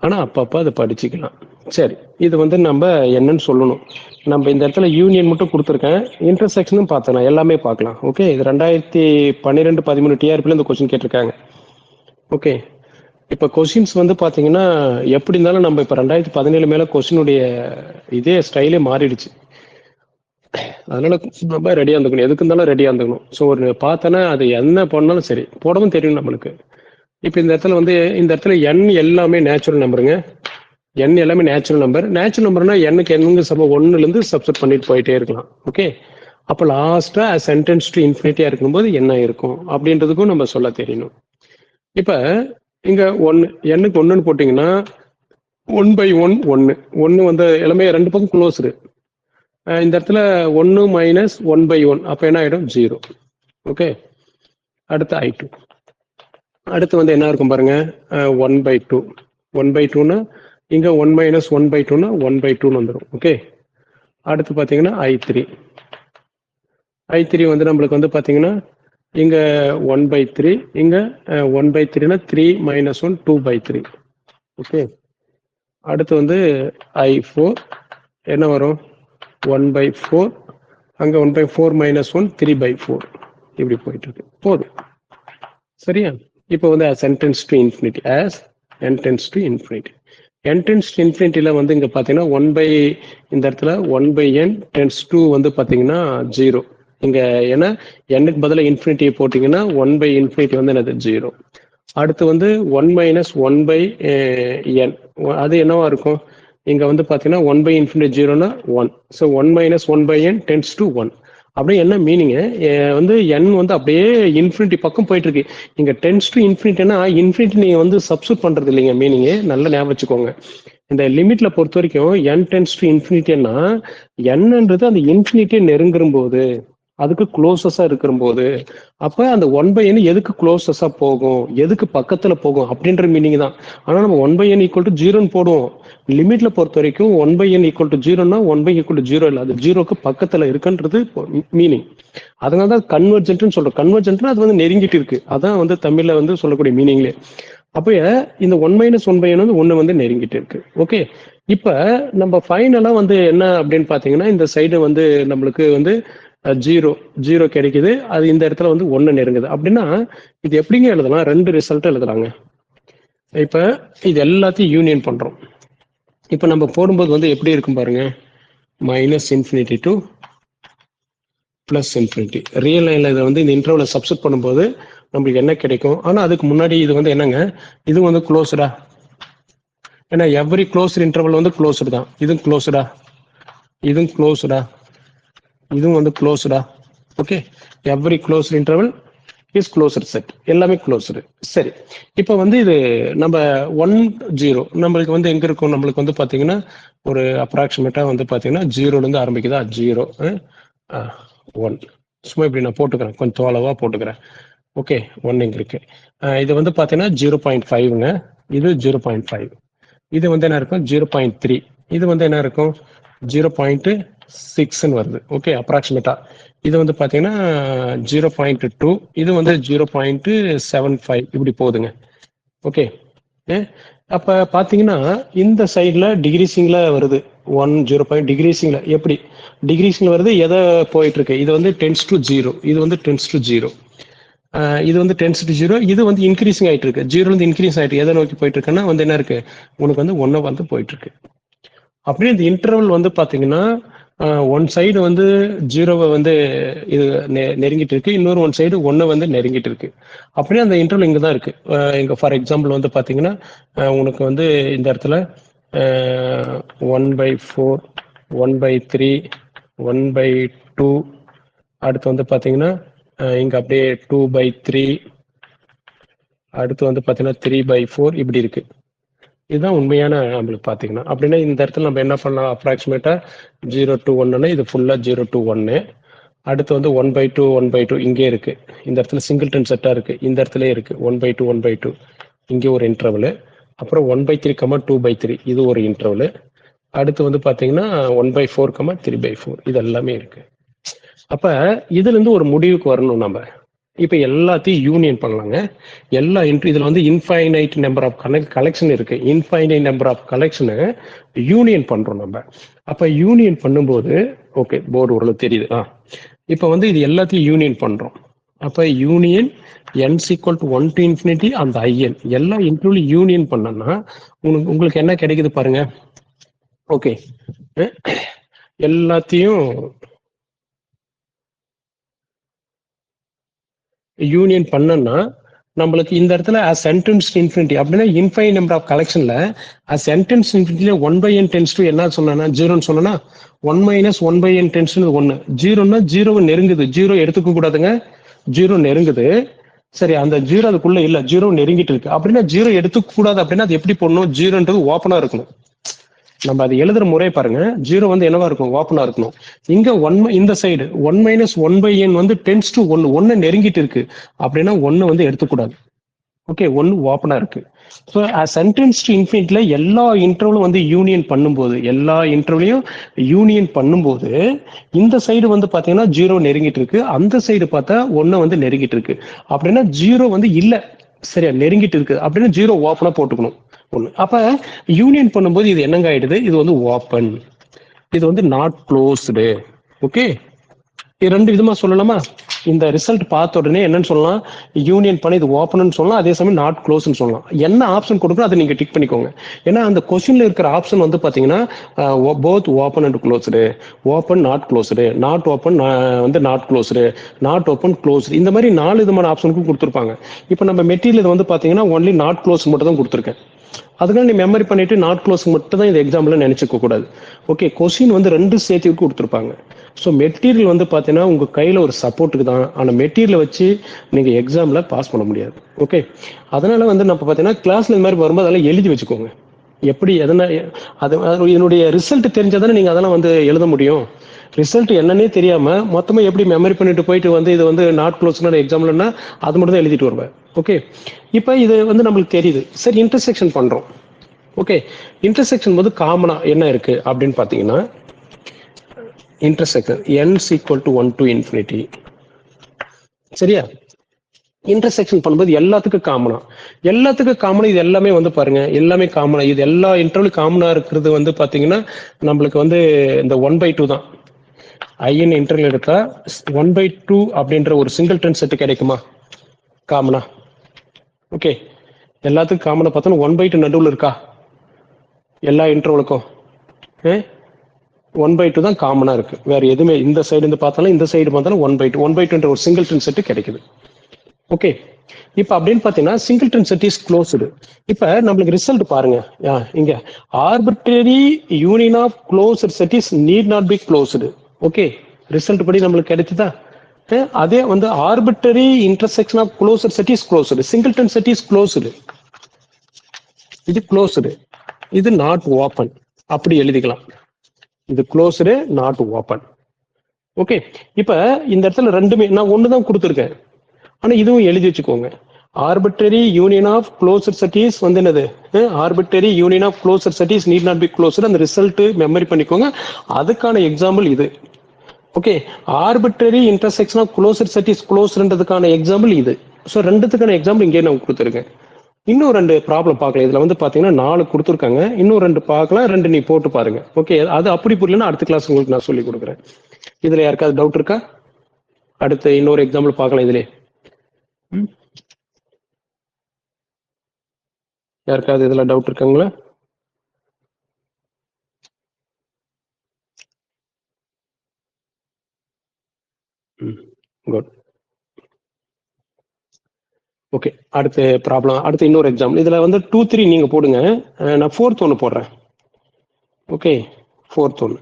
ஆனா அப்பப்போ அதை படிச்சுக்கலாம். சரி, இது வந்து நம்ம என்னன்னு சொல்லணும். நம்ம இந்த இடத்துல யூனியன் மட்டும் கொடுத்துருக்கேன், இன்டர்செக்ஷனும் பார்த்தலாம், எல்லாமே பார்க்கலாம். ஓகே, இது 2012-13 TRPல இந்த கொஸ்டின் கேட்டிருக்காங்க. ஓகே, இப்போ கொஸ்டின்ஸ் வந்து பார்த்தீங்கன்னா எப்படி இருந்தாலும் நம்ம இப்போ 2017 மேல கொஸ்டினுடைய இதே ஸ்டைலே மாறிடுச்சு. அதனால நம்ம ரெடியா இருந்துக்கணும், எதுக்கு இருந்தாலும் ரெடியா இருந்துக்கணும். ஸோ ஒரு பார்த்தோன்னா அது என்ன பண்ணாலும் சரி போடவும் தெரியும் நம்மளுக்கு. இப்போ இந்த இடத்துல வந்து இந்த இடத்துல n எல்லாமே நேச்சுரல் நம்பருங்க. n எல்லாமே நேச்சுரல் நம்பர். நேச்சுரல் நம்பர்னா என்னக்கு என்னங்க சமம் 1ல இருந்து சப்ஸ்டிட் பண்ணிட்டு போயிட்டே இருக்கலாம். ஓகே, அப்போ லாஸ்டா சென்டென்ஸ் டு இன்ஃபினிட்டியா இருக்கும்போது என்ன இருக்கும் அப்படின்றதுக்கும் நம்ம சொல்ல தெரியணும். இப்ப இங்க 1 என்னக்கு 1ன்னு போட்டீங்கன்னா 1/1 1 வந்து எல்லாமே ரெண்டு பக்கம் க்ளோஸ்டு. இந்த இடத்துல 1 - 1/1 அப்ப என்ன ஆயிடும்? 0. ஓகே, அடுத்து I2. அடுத்து வந்து என்ன இருக்கும் பாருங்க, 1/2. 1/2னா இங்க 1 - 1/2னா 1/2ன்னு வந்துடும். ஓகே, அடுத்து பாத்தீங்கன்னா I3. I3 வந்து நம்மளுக்கு வந்து பாத்தீங்கன்னா இங்க 1/3, இங்க 1/3னா 3 - 1 2/3. ஓகே, அடுத்து வந்து I4 என்ன வரும்? 1/4, அங்க 1/4 - 1 3/4. இப்படி போயிட்டு இருக்கு. போதும், சரியா? இப்போ வந்து as n tends to infinity, as n tends to infinity. n tends to infinity வந்து இங்க பாத்தீங்கன்னா 1 by இந்த இடத்துல 1 by n tends to வந்து பாத்தீங்கன்னா 0. இங்க ஏன்னா n-க்கு பதிலா இன்ஃபினிட்டியை போட்டீங்கன்னா 1 by infinity வந்து என்னது 0. அடுத்து வந்து 1 minus 1 by n, அது என்னவா இருக்கும்? இங்க வந்து பாத்தீங்கன்னா 1 by infinity 0னா 1. So 1 minus 1 by n tends to 1. அப்படியே என்ன மீனிங் வந்து n வந்து அப்படியே இன்ஃபினிட்டி பக்கம் போயிட்டு இருக்கு. இங்க டென்ஸ் டு இன்ஃபினிட்டினா இன்ஃபினிட்டி நீங்க வந்து சப்ஸ்டிட் பண்றது இல்லைங்க மீனிங், நல்லா ஞாபகம் வச்சுக்கோங்க. இந்த லிமிட்ல பொறுத்த வரைக்கும் n டென்ஸ் டு இன்ஃபினிட்டின்னா nன்றது அந்த இன்ஃபினிட்டியை நெருங்கும் போது, அதுக்கு க்ளோசஸா இருக்கிற போது, அப்ப அந்த 1 by n எதுக்கு க்ளோசஸா போகும், எதுக்கு பக்கத்துல போகும் அப்படின்ற மீனிங் தான். ஆனா நம்ம 1 by n ஈக்குவல் டு 0ன்னு போடுவோம். லிமிட்ல பொறுத்த வரைக்கும் 1 by n ஈக்குவல் டு 0னா 1 by ஈக்குவல் டு 0 இல்லை, அது 0க்கு பக்கத்துல இருக்குன்றது மீனிங். அதனால தான் கன்வர்ஜென்ட்னு சொல்றோம். கன்வர்ஜென்ட்னா அது வந்து நெருங்கிட்டு இருக்கு, அதான் வந்து தமிழ்ல வந்து சொல்லக்கூடிய மீனிங்லே. அப்ப இந்த 1 minus 1 by n வந்து 1 வந்து நெருங்கிட்டு இருக்கு. ஓகே, இப்ப நம்ம ஃபைனலா வந்து என்ன அப்படின்னு பாத்தீங்கன்னா இந்த சைடு வந்து நம்மளுக்கு வந்து 0 கிடைக்குது, அது இந்த இடத்துல வந்து 1 நெருங்குது. அப்படின்னா இது எப்படிங்க எழுதலாம்? ரெண்டு ரிசல்ட் எழுதுறாங்க. இப்ப இது எல்லாத்தையும் யூனியன் பண்றோம். இப்ப நம்ம போடும்போது வந்து எப்படி இருக்கும் பாருங்க, minus infinity to plus infinity. Real லைன்ல இதை வந்து இந்த இன்டர்வலை சப்ஸ்டிட் பண்ணும்போது நம்மளுக்கு என்ன கிடைக்கும்? ஆனா அதுக்கு முன்னாடி இது வந்து என்னங்க, இது வந்து க்ளோஸ்டா, ஏன்னா எவ்ரி க்ளோஸ்ட் இன்டர்வல் வந்து க்ளோஸ்டு தான். இதுவும் க்ளோஸ்டா, இதுவும் க்ளோஸ்டா, இதுவும் வந்து க்ளோஸ்டா. Okay, every closed interval is closed set, எல்லாமே க்ளோஸ்டு. சரி, இப்போ வந்து இது நம்ம 1 0 நம்மளுக்கு வந்து எங்க இருக்கும்? நம்மளுக்கு வந்து பாத்தீங்கன்னா ஒரு அப்ராக்சிமேட்டா வந்து பாத்தீங்கன்னா 0ல இருந்து ஆரம்பிக்குதா, 0 1. சும்மா இப்படி நான் போட்டுக்கிறேன், கொஞ்சம் தோளவா போட்டுக்கிறேன். ஓகே, 1 இங்க இருக்கு. இது வந்து பாத்தீங்கன்னா 0.5ங்க, இது 0.5, இது வந்து என்ன இருக்கும் 0.3, இது வந்து என்ன இருக்கும் 0.6ன்னு வருது. ஓகே, அப்ராக்சிமேட்டா. இது வந்து பாத்தீங்கன்னா 0.2, இது வந்து 0.75 இப்படி போகுதுங்க. ஓகே, அப்ப பாத்தீங்கன்னா இந்த சைட்ல டிகிரீசிங்ல வருது 1 0. டிகிரீசிங்ல எப்படி டிகிரீசிங்ல வருது, எதை போயிட்டு இருக்கு? இது வந்து டென்ஸ் டு 0, இது வந்து டென்ஸ் டு 0, இது வந்து டென்ஸ் டு 0, இது வந்து இன்க்ரீசிங் ஆயிட்டு இருக்கு. 0ல இருந்து இன்க்ரீஸ் ஆயிட்டு எதை நோக்கி போயிட்டு இருக்குன்னா வந்து என்ன இருக்கு, உனக்கு வந்து 1 வந்து போயிட்டு இருக்கு. அப்படியே இந்த இன்டர்வல் வந்து பாத்தீங்கன்னா ஒன் சைடு வந்து 0வை வந்து இது நெருங்கிட்டு இருக்கு, இன்னொரு ஒன் சைடு 1 வந்து நெருங்கிட்டு இருக்கு. அப்படியே அந்த இன்டர்வல் இங்க தான் இருக்கு. இங்க ஃபார் எக்ஸாம்பிள் வந்து பாத்தீங்கன்னா உனக்கு வந்து இந்த இடத்துல 1/4, 1/3, 1/2, அடுத்து வந்து பாத்தீங்கன்னா இங்க அப்படியே 2/3, அடுத்து வந்து பாத்தீங்கன்னா 3/4 இப்படி இருக்கு. இதுதான் உண்மையான நம்மளுக்கு பாத்தீங்கன்னா. அப்படின்னா இந்த இடத்துல நம்ம என்ன பண்ணலாம், அப்ராக்சிமேட்டா 0 to 1ன்னா இது ஃபுல்லா 0 to 1. அடுத்து வந்து 1/2, 1/2 இங்கே இருக்கு. இந்த இடத்துல சிங்கிள்டன் செட்டா இருக்கு, இந்த இடத்துல இருக்கு 1/2, 1/2 இங்கே ஒரு இன்டர்வல். அப்புறம் 1/3, 2/3 இது ஒரு இன்டர்வல். அடுத்து வந்து பாத்தீங்கன்னா 1/4, 3/4 இது எல்லாமே இருக்கு. அப்ப இதுல இருந்து ஒரு முடிவுக்கு வரணும் நம்ம. இப்ப எல்லாத்தையும் யூனியன் பண்ணலாங்க. எல்லா இதுல வந்து இன்ஃபைனைட் நம்பர் ஆஃப் கலெக்ஷன் இருக்கு. இன்ஃபைனைட் நம்பர் ஆஃப் கலெக்ஷனை யூனியன் பண்றோம் நம்ம. அப்ப யூனியன் பண்ணும்போது ஓகே, போர்டு ஓரளவு தெரியுது. இப்ப வந்து இது எல்லாத்தையும் யூனியன் பண்றோம். அப்ப union n equal to 1 to infinity அந்த in எல்லா இன்டர்வல் யூனியன் பண்ணனா உங்களுக்கு என்ன கிடைக்குது பாருங்க. ஓகே, எல்லாத்தையும் யூனியன் பண்ணனா நம்மளுக்கு இந்த இடத்துல as n tends to infinity அப்படின்னா இன்ஃபைனைட் நம்பர் ஆஃப் கலெக்ஷன்ல as n tends to infinity 1 by n tends to என்ன சொன்னா 0ன்னு சொன்னா 1 minus 1 by n tends to 1. 0ன்னா 0 நெருங்குது, 0 எடுத்துக்க கூடாதுங்க, 0 நெருங்குது. சரி, அந்த 0 அதுக்குள்ள இல்ல, 0 நெருங்கிட்டு இருக்கு. அப்படின்னா 0 எடுத்துக்க கூடாது. அப்படின்னா அது எப்படி போடணும், 0ன்றது ஓப்பனா இருக்கணும். நம்ம அது எழுதுற முறை பாருங்க, 0 வந்து என்னவா இருக்கும், ஓப்பனா இருக்கணும். இங்க 1 இந்த சைடு 1 minus 1 by n வந்து டென்ஸ் டு 1, 1 நெருங்கிட்டு இருக்கு. அப்படின்னா 1 வந்து எடுத்துக்கூடாது. ஓகே, 1 ஓப்பனா இருக்கு. ஸோ சென்டென்ஸ் டு இன்ஃபினிட்ல எல்லா இன்டர்வலும் வந்து யூனியன் பண்ணும்போது, எல்லா இன்டர்வலையும் யூனியன் பண்ணும்போது இந்த சைடு வந்து பாத்தீங்கன்னா 0 நெருங்கிட்டு இருக்கு, அந்த சைடு பார்த்தா 1 வந்து நெருங்கிட்டு இருக்கு. அப்படின்னா 0 வந்து இல்ல, சரியா நெருங்கிட்டு இருக்கு. அப்படின்னா 0 ஓப்பனா போட்டுக்கணும் ஒண்ணு. அப்ப யூனியன் பண்ணும்போது இது என்னங்க ஆயிடுது, இது வந்து ஓப்பன், இது வந்து நாட் க்ளோஸ்டு. ஓகே, ரெண்டு விதமா சொல்லலாமா? இந்த ரிசல்ட் பார்த்த உடனே என்னன்னு சொல்லலாம், யூனியன் பண்ணி இது ஓப்பன் சொல்லலாம், அதே சமயம் நாட் க்ளோஸ்னு சொல்லலாம். என்ன ஆப்ஷன் கொடுக்கணும் அதை நீங்க டிக் பண்ணிக்கோங்க. ஏன்னா அந்த கொஸ்டின்ல இருக்கிற ஆப்ஷன் வந்து பாத்தீங்கன்னா both open and closed, open not closed, not open வந்து not closed, not open closed, இந்த மாதிரி 4 விதமான ஆப்ஷனுக்கும் கொடுத்துருப்பாங்க. இப்போ நம்ம மெட்டீரியல் வந்து பாத்தீங்கன்னா ஒன்லி நாட் க்ளோஸ் மட்டும் தான் கொடுத்துருக்கேன். அதுக்காக நீ மெமரி பண்ணிட்டு நாட் க்ளோஸ் மட்டும் தான் இந்த எக்ஸாம்பிள் நினைச்சுக்க கூடாது. ஓகே, கொஸ்டின் வந்து 2 சேர்த்து கொடுத்துருப்பாங்க. ஸோ மெட்டீரியல் வந்து பார்த்தீங்கன்னா உங்கள் கையில் ஒரு சப்போர்ட்டுக்கு தான், ஆனால் மெட்டீரியலை வச்சு நீங்கள் எக்ஸாமில் பாஸ் பண்ண முடியாது. ஓகே, அதனால வந்து நம்ம பார்த்தீங்கன்னா கிளாஸ்ல இந்த மாதிரி வரும்போது அதெல்லாம் எழுதி வச்சுக்கோங்க. எப்படி எதனா அது இதனுடைய ரிசல்ட் தெரிஞ்சாதானே நீங்கள் அதெல்லாம் வந்து எழுத முடியும். ரிசல்ட் என்னன்னே தெரியாம மொத்தமா எப்படி மெமரி பண்ணிட்டு போயிட்டு வந்து இது வந்து நாட் க்ளோஸ்னா எக்ஸாம்லன்னா அது மட்டும் தான் எழுதிட்டு வருவேன். ஓகே, இப்போ இது வந்து நம்மளுக்கு தெரியுது. சரி, இன்டர்செக்ஷன் பண்றோம். ஓகே, இன்டர்செக்ஷன் போது காமனா என்ன இருக்கு அப்படின்னு பாத்தீங்கன்னா, intersection n equal to 1 to infinity. சரியா? இன்டர்செக்ஷன் பண்ணும்போது எல்லாத்துக்கும் காமனா இது எல்லாமே வந்து பாருங்க, எல்லாமே காமனா, இது எல்லா இன்டர்வல் காமனா இருக்கிறது வந்து பாத்தீங்கன்னா நம்மளுக்கு வந்து இந்த 1/2 தான். ஐஎன் இன்டர்வல் எடுத்தா 1/2 அப்படின்ற ஒரு சிங்கிள் டென் செட் கிடைக்குமா காமனா? ஓகே, எல்லாத்துக்கும் காமனா பார்த்தோம்னா 1/2 நடுவில் இருக்கா எல்லா இன்டர்வலுக்கும்? 1/2 தான் காமனா இருக்கு, வேற எதுவுமே. இந்த சைடு இருந்து பார்த்தாலும் இந்த சைடு பார்த்தாலும் 1/2 ஒரு சிங்கிள் டென் செட் கிடைக்குது. ஓகே, இப்ப அப்படின்னு பாத்தீங்கன்னா singleton set is closed. இப்ப நம்மளுக்கு ரிசல்ட் பாருங்க, இங்க arbitrary union of closed set is need not be closed. Okay, result படி நம்மளுக்கு கிடைச்சதா? அதே வந்து arbitrary intersection of closed set is closed, singleton set is closed, இது க்ளோஸ்டு, இது நாட் ஓப்பன். அப்படி எழுதிக்கலாம், இது க்ளோஸ்டு நாட் ஓப்பன். ஓகே, இப்ப இந்த இடத்துல ரெண்டுமே நான் ஒண்ணுதான் கொடுத்துருக்கேன், ஆனா இதுவும் எழுதி வச்சுக்கோங்க. Arbitrary union of closed set is வந்து என்னது, arbitrary union of closed set is need not be closed. அந்த ரிசல்ட் மெமரி பண்ணிக்கோங்க, அதுக்கான எக்ஸாம்பிள் இது. Okay, arbitrary intersection of closed set is க்ளோஸ்டுன்றதுக்கான எக்ஸாம்பிள் இது. ஸோ ரெண்டுத்துக்கான எக்ஸாம்பிள் இங்கே நான் கொடுத்துருக்கேன். இன்னும் 2 ப்ராப்ளம் பார்க்கலாம். இதுல வந்து பாத்தீங்கன்னா 4 கொடுத்துருக்காங்க, இன்னும் 2 பார்க்கலாம், 2 நீ போட்டு பாருங்க. ஓகே, அது அப்படி புரியலன்னா அடுத்த கிளாஸ் உங்களுக்கு நான் சொல்லி கொடுக்குறேன். இதுல யாருக்காவது டவுட் இருக்கா? அடுத்து இன்னொரு எக்ஸாம்பிள் பார்க்கலாம். இதுல யாருக்காவது இதுல டவுட் இருக்காங்களா? குட். ஓகே, அடுத்த ப்ராப்ளம், அடுத்து இன்னொரு எக்ஸாம்பிள். இதுல வந்து 2, 3 நீங்க போடுங்க, நான் 4th ஒன்று போடுறேன். ஓகே, 4th ஒன்று.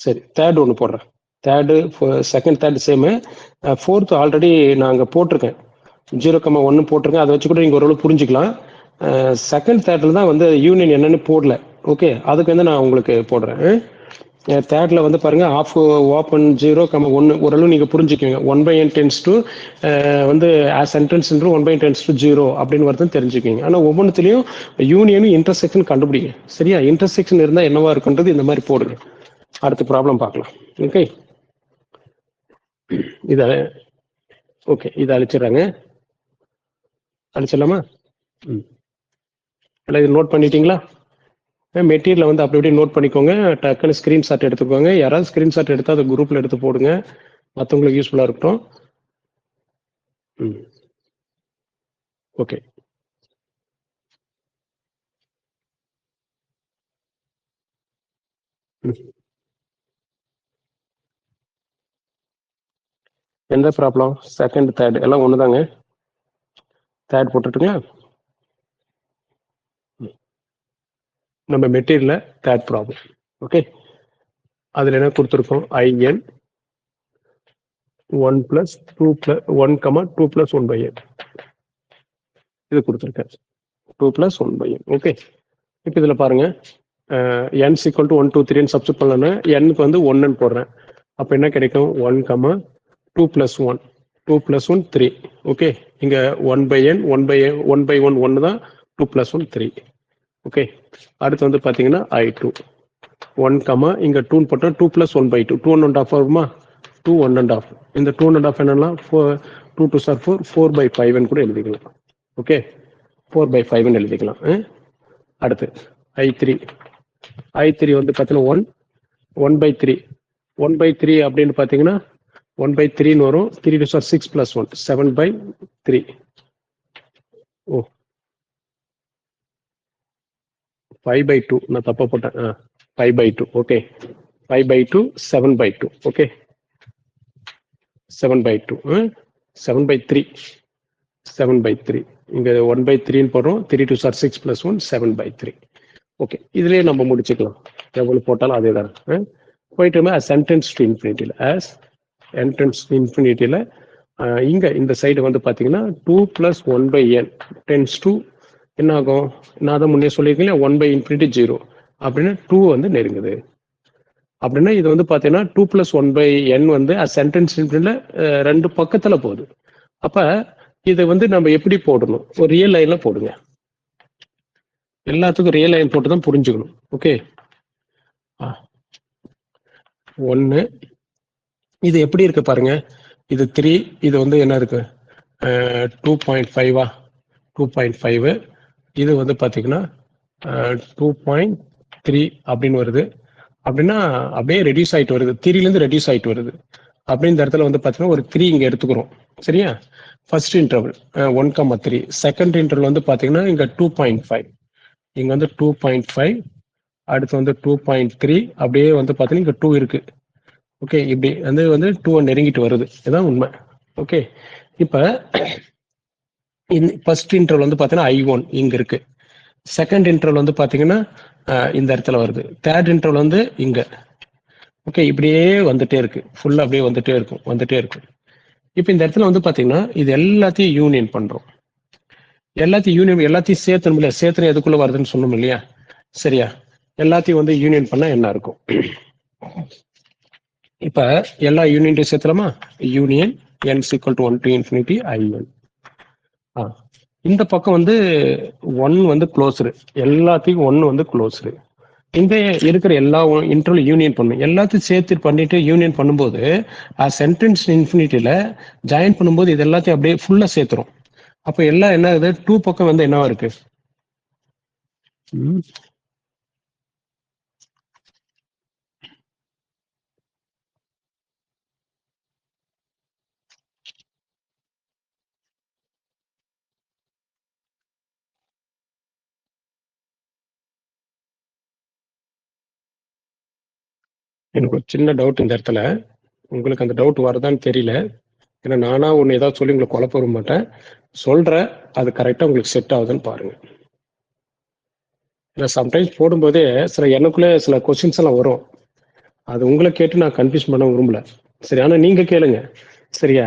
சரி, தேர்ட் ஒன்று போடுறேன். Third, second, third same. 4th already நான் அங்கே போட்டிருக்கேன், 0,1 போட்டிருக்கேன். அதை வச்சு கூட நீங்கள் ஓரளவு புரிஞ்சுக்கலாம். செகண்ட், தேர்டில் தான் வந்து யூனியன் என்னன்னு போடல. ஓகே, அதுக்கு வந்து நான் உங்களுக்கு போடுறேன். தேர்ட்ல வந்து பாருங்க, ஆஃப் ஓப்பன் 0,1 ஓரளவு நீங்க புரிஞ்சுக்குவீங்க. 1/n டென்ஸ் டு வந்து as sentence 1/n tends to 0 அப்படின்னு வருதுன்னு தெரிஞ்சுக்குவீங்க. ஆனா ஒவ்வொன்றுத்துலயும் யூனியனும் இன்டர்செக்ஷன் கண்டுபிடிங்க. சரியா? இன்டர்செக்ஷன் இருந்தா என்னவா இருக்குன்றது இந்த மாதிரி போடுங்க. அடுத்த ப்ராப்ளம் பார்க்கலாம். ஓகே, இத ஓகே, இதை அழிச்சிடறாங்க. அழிச்சிடலாமா? இது நோட் பண்ணிட்டீங்களா? மெட்டீரியல் வந்து அப்படி இப்படி நோட் பண்ணிக்கோங்க. டக்குன்னு ஸ்கிரீன்ஷாட் எடுத்துக்கோங்க. யாராவது ஸ்கிரீன்ஷாட் எடுத்து அதை குரூப்ல எடுத்து போடுங்க, மற்றவங்களுக்கு யூஸ்ஃபுல்லா இருக்கட்டும். ஓகே, எந்த ப்ராப்ளம்? செகண்ட், தேர்ட் எல்லாம் ஒண்ணுதாங்க. தேர்ட் போட்டுட்டுங்களா? நம்ம மெட்டீரியல்ல தேர்ட் ப்ராப்ளம். ஓகே, அதுல என்ன கொடுத்துருக்கோம்? IN 1 + 2 + 1, 2 + 1/n இது கொடுத்துருக்கேன். 2 + 1/n. ஓகே, இப்போ இதுல பாருங்க, n = 1, 2, 3 சப்ஸ்டிட் பண்ணலன்னா n-க்கு வந்து 1ன்னு போடுறேன். அப்ப என்ன கிடைக்கும்? 1, 2 + 1, 2 + 1 3. ஓகே, இங்க 1/n 1/1 1 தான், 2 + 1 3. ஓகே, அடுத்து வந்து பாத்தீங்கன்னா I2 1, இங்க 2 போட்டோம், 2 + 1/2, 2 1/2 வருமா? 2 1/2. இந்த 2 1/2 என்னன்னா 2 2 4, 4/5 கூட எழுதிக்கலாம். ஓகே, 4/5 எழுதிக்கலாம். அடுத்து I3 I3 வந்து பார்த்தீங்கன்னா 1/3 1/3 அப்படின்னு பார்த்தீங்கன்னா 1/3 வரும். 3 to 6 plus 1 7/3. ஓ 5/2 நான் தப்பா போட்டேன். 5/2 ஓகே 5/2 7/2 ஓகே 7/2 7/3 7/3 இங்க 1/3 போடுறோம். 3 to 6 plus 1 7/3 ஓகே இதுலயே நம்ம முடிச்சுக்கலாம். எவ்வளவு போட்டாலும் அதே தான். போயிட்டு சென்டென்ஸ் டு இன்ஃபினிட்டியில் ஆஸ் என்ட்ரன்ஸ் இன்ஃபினிட்டியில் இங்க இந்த சைடு வந்து பார்த்தீங்கன்னா 2 + 1/n டென்ஸ் டு என்ன ஆகும்? நான் அதை முன்னே சொல்லியிருக்கேன் 1/∞ 0 அப்படின்னா 2 வந்து நெருங்குது. அப்படின்னா இது வந்து பார்த்தீங்கன்னா 2 + 1/n வந்து சென்டென்ஸ் இன்ஃபினிட்டியில் 2 பக்கத்துல போகுது. அப்ப இதை வந்து நம்ம எப்படி போடணும்? ஒரு ரியல் லைன்ல போடுங்க. எல்லாத்துக்கும் ரியல் லைன் போட்டு தான் புரிஞ்சுக்கணும். ஓகே 1 இது எப்படி இருக்கு பாருங்க. இது 3 இது வந்து என்ன இருக்கு 2.5 2.5 இது வந்து பாத்தீங்கன்னா 2.3 அப்படின்னு வருது. அப்படின்னா அப்படியே ரெடியூஸ் ஆயிட்டு வருது. 3ல இருந்து ரெடியூஸ் ஆயிட்டு வருது. அப்படி இந்த இடத்துல வந்து பாத்தீங்கன்னா ஒரு 3 இங்க எடுத்துக்கிறோம். சரியா? ஃபர்ஸ்ட் இன்டர்வல் 1,3 செகண்ட் இன்டர்வல் வந்து பாத்தீங்கன்னா இங்க 2.5 இங்க வந்து 2.5 அடுத்து வந்து 2.3 அப்படியே வந்து பாத்தீங்கன்னா இங்க 2 இருக்கு. ஓகே இப்படி வந்து 2 நெருங்கிட்டு வருது. இதுதான் உண்மை. ஓகே இப்ப ஃபர்ஸ்ட் இன்டர்வல் வந்து பாத்தீங்கன்னா I1 இங்க இருக்கு. செகண்ட் இன்டர்வல் வந்து பாத்தீங்கன்னா இந்த இடத்துல வருது. தேர்ட் இன்டர்வல் வந்து இங்க. ஓகே இப்படியே வந்துட்டே இருக்கு. ஃபுல்லா அப்படியே வந்துட்டே இருக்கும். இப்ப இந்த இடத்துல வந்து பாத்தீங்கன்னா இது எல்லாத்தையும் யூனியன் பண்றோம். எல்லாத்தையும் சேர்த்து எதுக்குள்ள வருதுன்னு சொன்னோம் இல்லையா? சரியா? எல்லாத்தையும் வந்து யூனியன் பண்ணா என்ன இருக்கும்? இப்ப எல்லா யூனியன் சேர்த்தலாமா? Union n = 1 to infinity I1. இந்த பக்கம் வந்து 1 வந்து க்ளோஸ்டு. எல்லாத்தையும் 1 வந்து க்ளோஸ்டு. இந்த இருக்கிற எல்லா இன்டர்வல் யூனியன் பண்ணும். எல்லாத்தையும் சேர்த்து பண்ணிட்டு யூனியன் பண்ணும்போது சென்டென்ஸ் இன்ஃபினிட்டியில ஜாயின் பண்ணும்போது இது எல்லாத்தையும் அப்படியே ஃபுல்லா சேர்த்துரும். அப்ப எல்லாம் என்ன ஆகுது? 2 பக்கம் வந்து என்னவா இருக்கு? எனக்கு ஒரு சின்ன டவுட் இந்த இடத்துல. உங்களுக்கு அந்த டவுட் வருதான்னு தெரியல. ஏன்னா நானா ஒன்று ஏதாவது சொல்லி உங்களுக்கு குழப்ப வர மாட்டேன். சொல்றேன், அது கரெக்டா உங்களுக்கு செட் ஆகுதுன்னு பாருங்க. ஏன்னா சம்டைம்ஸ் போடும்போதே எனக்குள்ளே சில கொஸ்டின்ஸ் எல்லாம் வரும். அது உங்களை கேட்டு நான் கன்ஃபியூஸ் பண்ண விரும்பல. சரி, ஆனா நீங்க கேளுங்க. சரியா?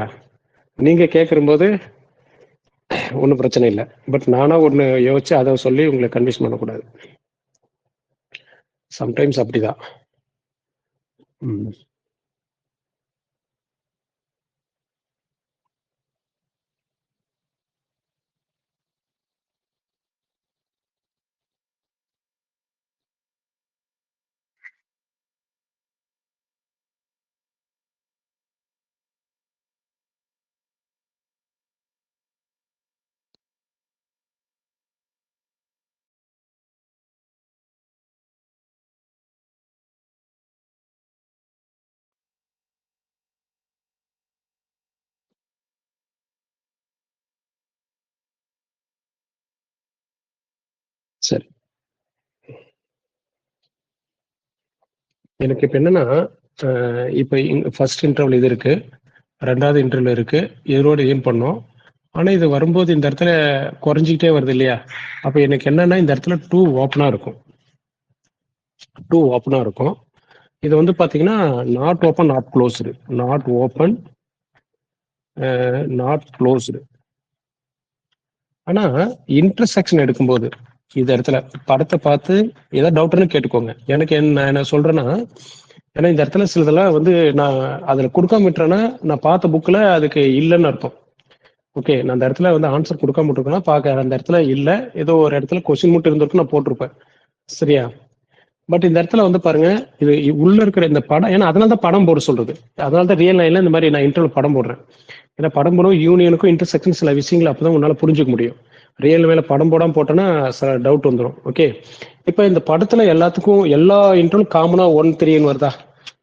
நீங்க கேட்கிற போது ஒன்றும் பிரச்சனை இல்லை. பட் நானா ஒன்று யோசிச்சு அதை சொல்லி உங்களை கன்ஃபியூஸ் பண்ணக்கூடாது. சம்டைம்ஸ் அப்படிதான். சரி, எனக்கு இப்ப என்னன்னா இப்ப ஃபர்ஸ்ட் இன்டர்வல் இது இருக்கு, ரெண்டாவது இன்டர்வல் இருக்கு, இதோட ஏம் பண்ணோம். ஆனா இது வரும்போது இந்த இடத்துல குறைஞ்சிக்கிட்டே வருது இல்லையா? அப்ப எனக்கு என்னன்னா இந்த இடத்துல 2 ஓப்பனா இருக்கும். 2 ஓப்பனா இருக்கும். இது வந்து பாத்தீங்கன்னா not open not closed. Not open not closed. ஆனா இன்டர்செக்ஷன் எடுக்கும்போது இந்த இடத்துல படத்தை பார்த்து ஏதாவது டவுட்னு கேட்டுக்கோங்க. எனக்கு என்ன சொல்றேன்னா, ஏன்னா இந்த இடத்துல சிலதெல்லாம் வந்து நான் அதுல கொடுக்காம விட்டுறேன்னா நான் பார்த்த புக்ல அதுக்கு இல்லைன்னு அர்த்தம். ஓகே, நான் அந்த இடத்துல வந்து ஆன்சர் கொடுக்காம விட்டுருக்கேன்னா பார்க்க அந்த இடத்துல இல்லை, ஏதோ ஒரு இடத்துல கொஸ்டின் மட்டும் இருந்திருக்கு, நான் போட்டிருப்பேன். சரியா? பட் இந்த இடத்துல வந்து பாருங்க, இது உள்ள இருக்கிற இந்த படம், ஏன்னா அதனால தான் படம் போட சொல்றது. அதனால தான் ரியல் லைன்ல இந்த மாதிரி நான் இன்டர்வல் படம் போடுறேன். ஏன்னா படம் போடும் யூனியனுக்கும் இன்டர்செக்ஷன் சில விஷயங்கள் அப்பதான் உன்னால புரிஞ்சுக்க முடியும். ரியல் மேல படம் போடாம போட்டோன்னா சில டவுட் வந்துடும். ஓகே, இப்போ இந்த படத்துல எல்லாத்துக்கும் எல்லா இன்டர்வலும் காமனா 1-3 வருதா?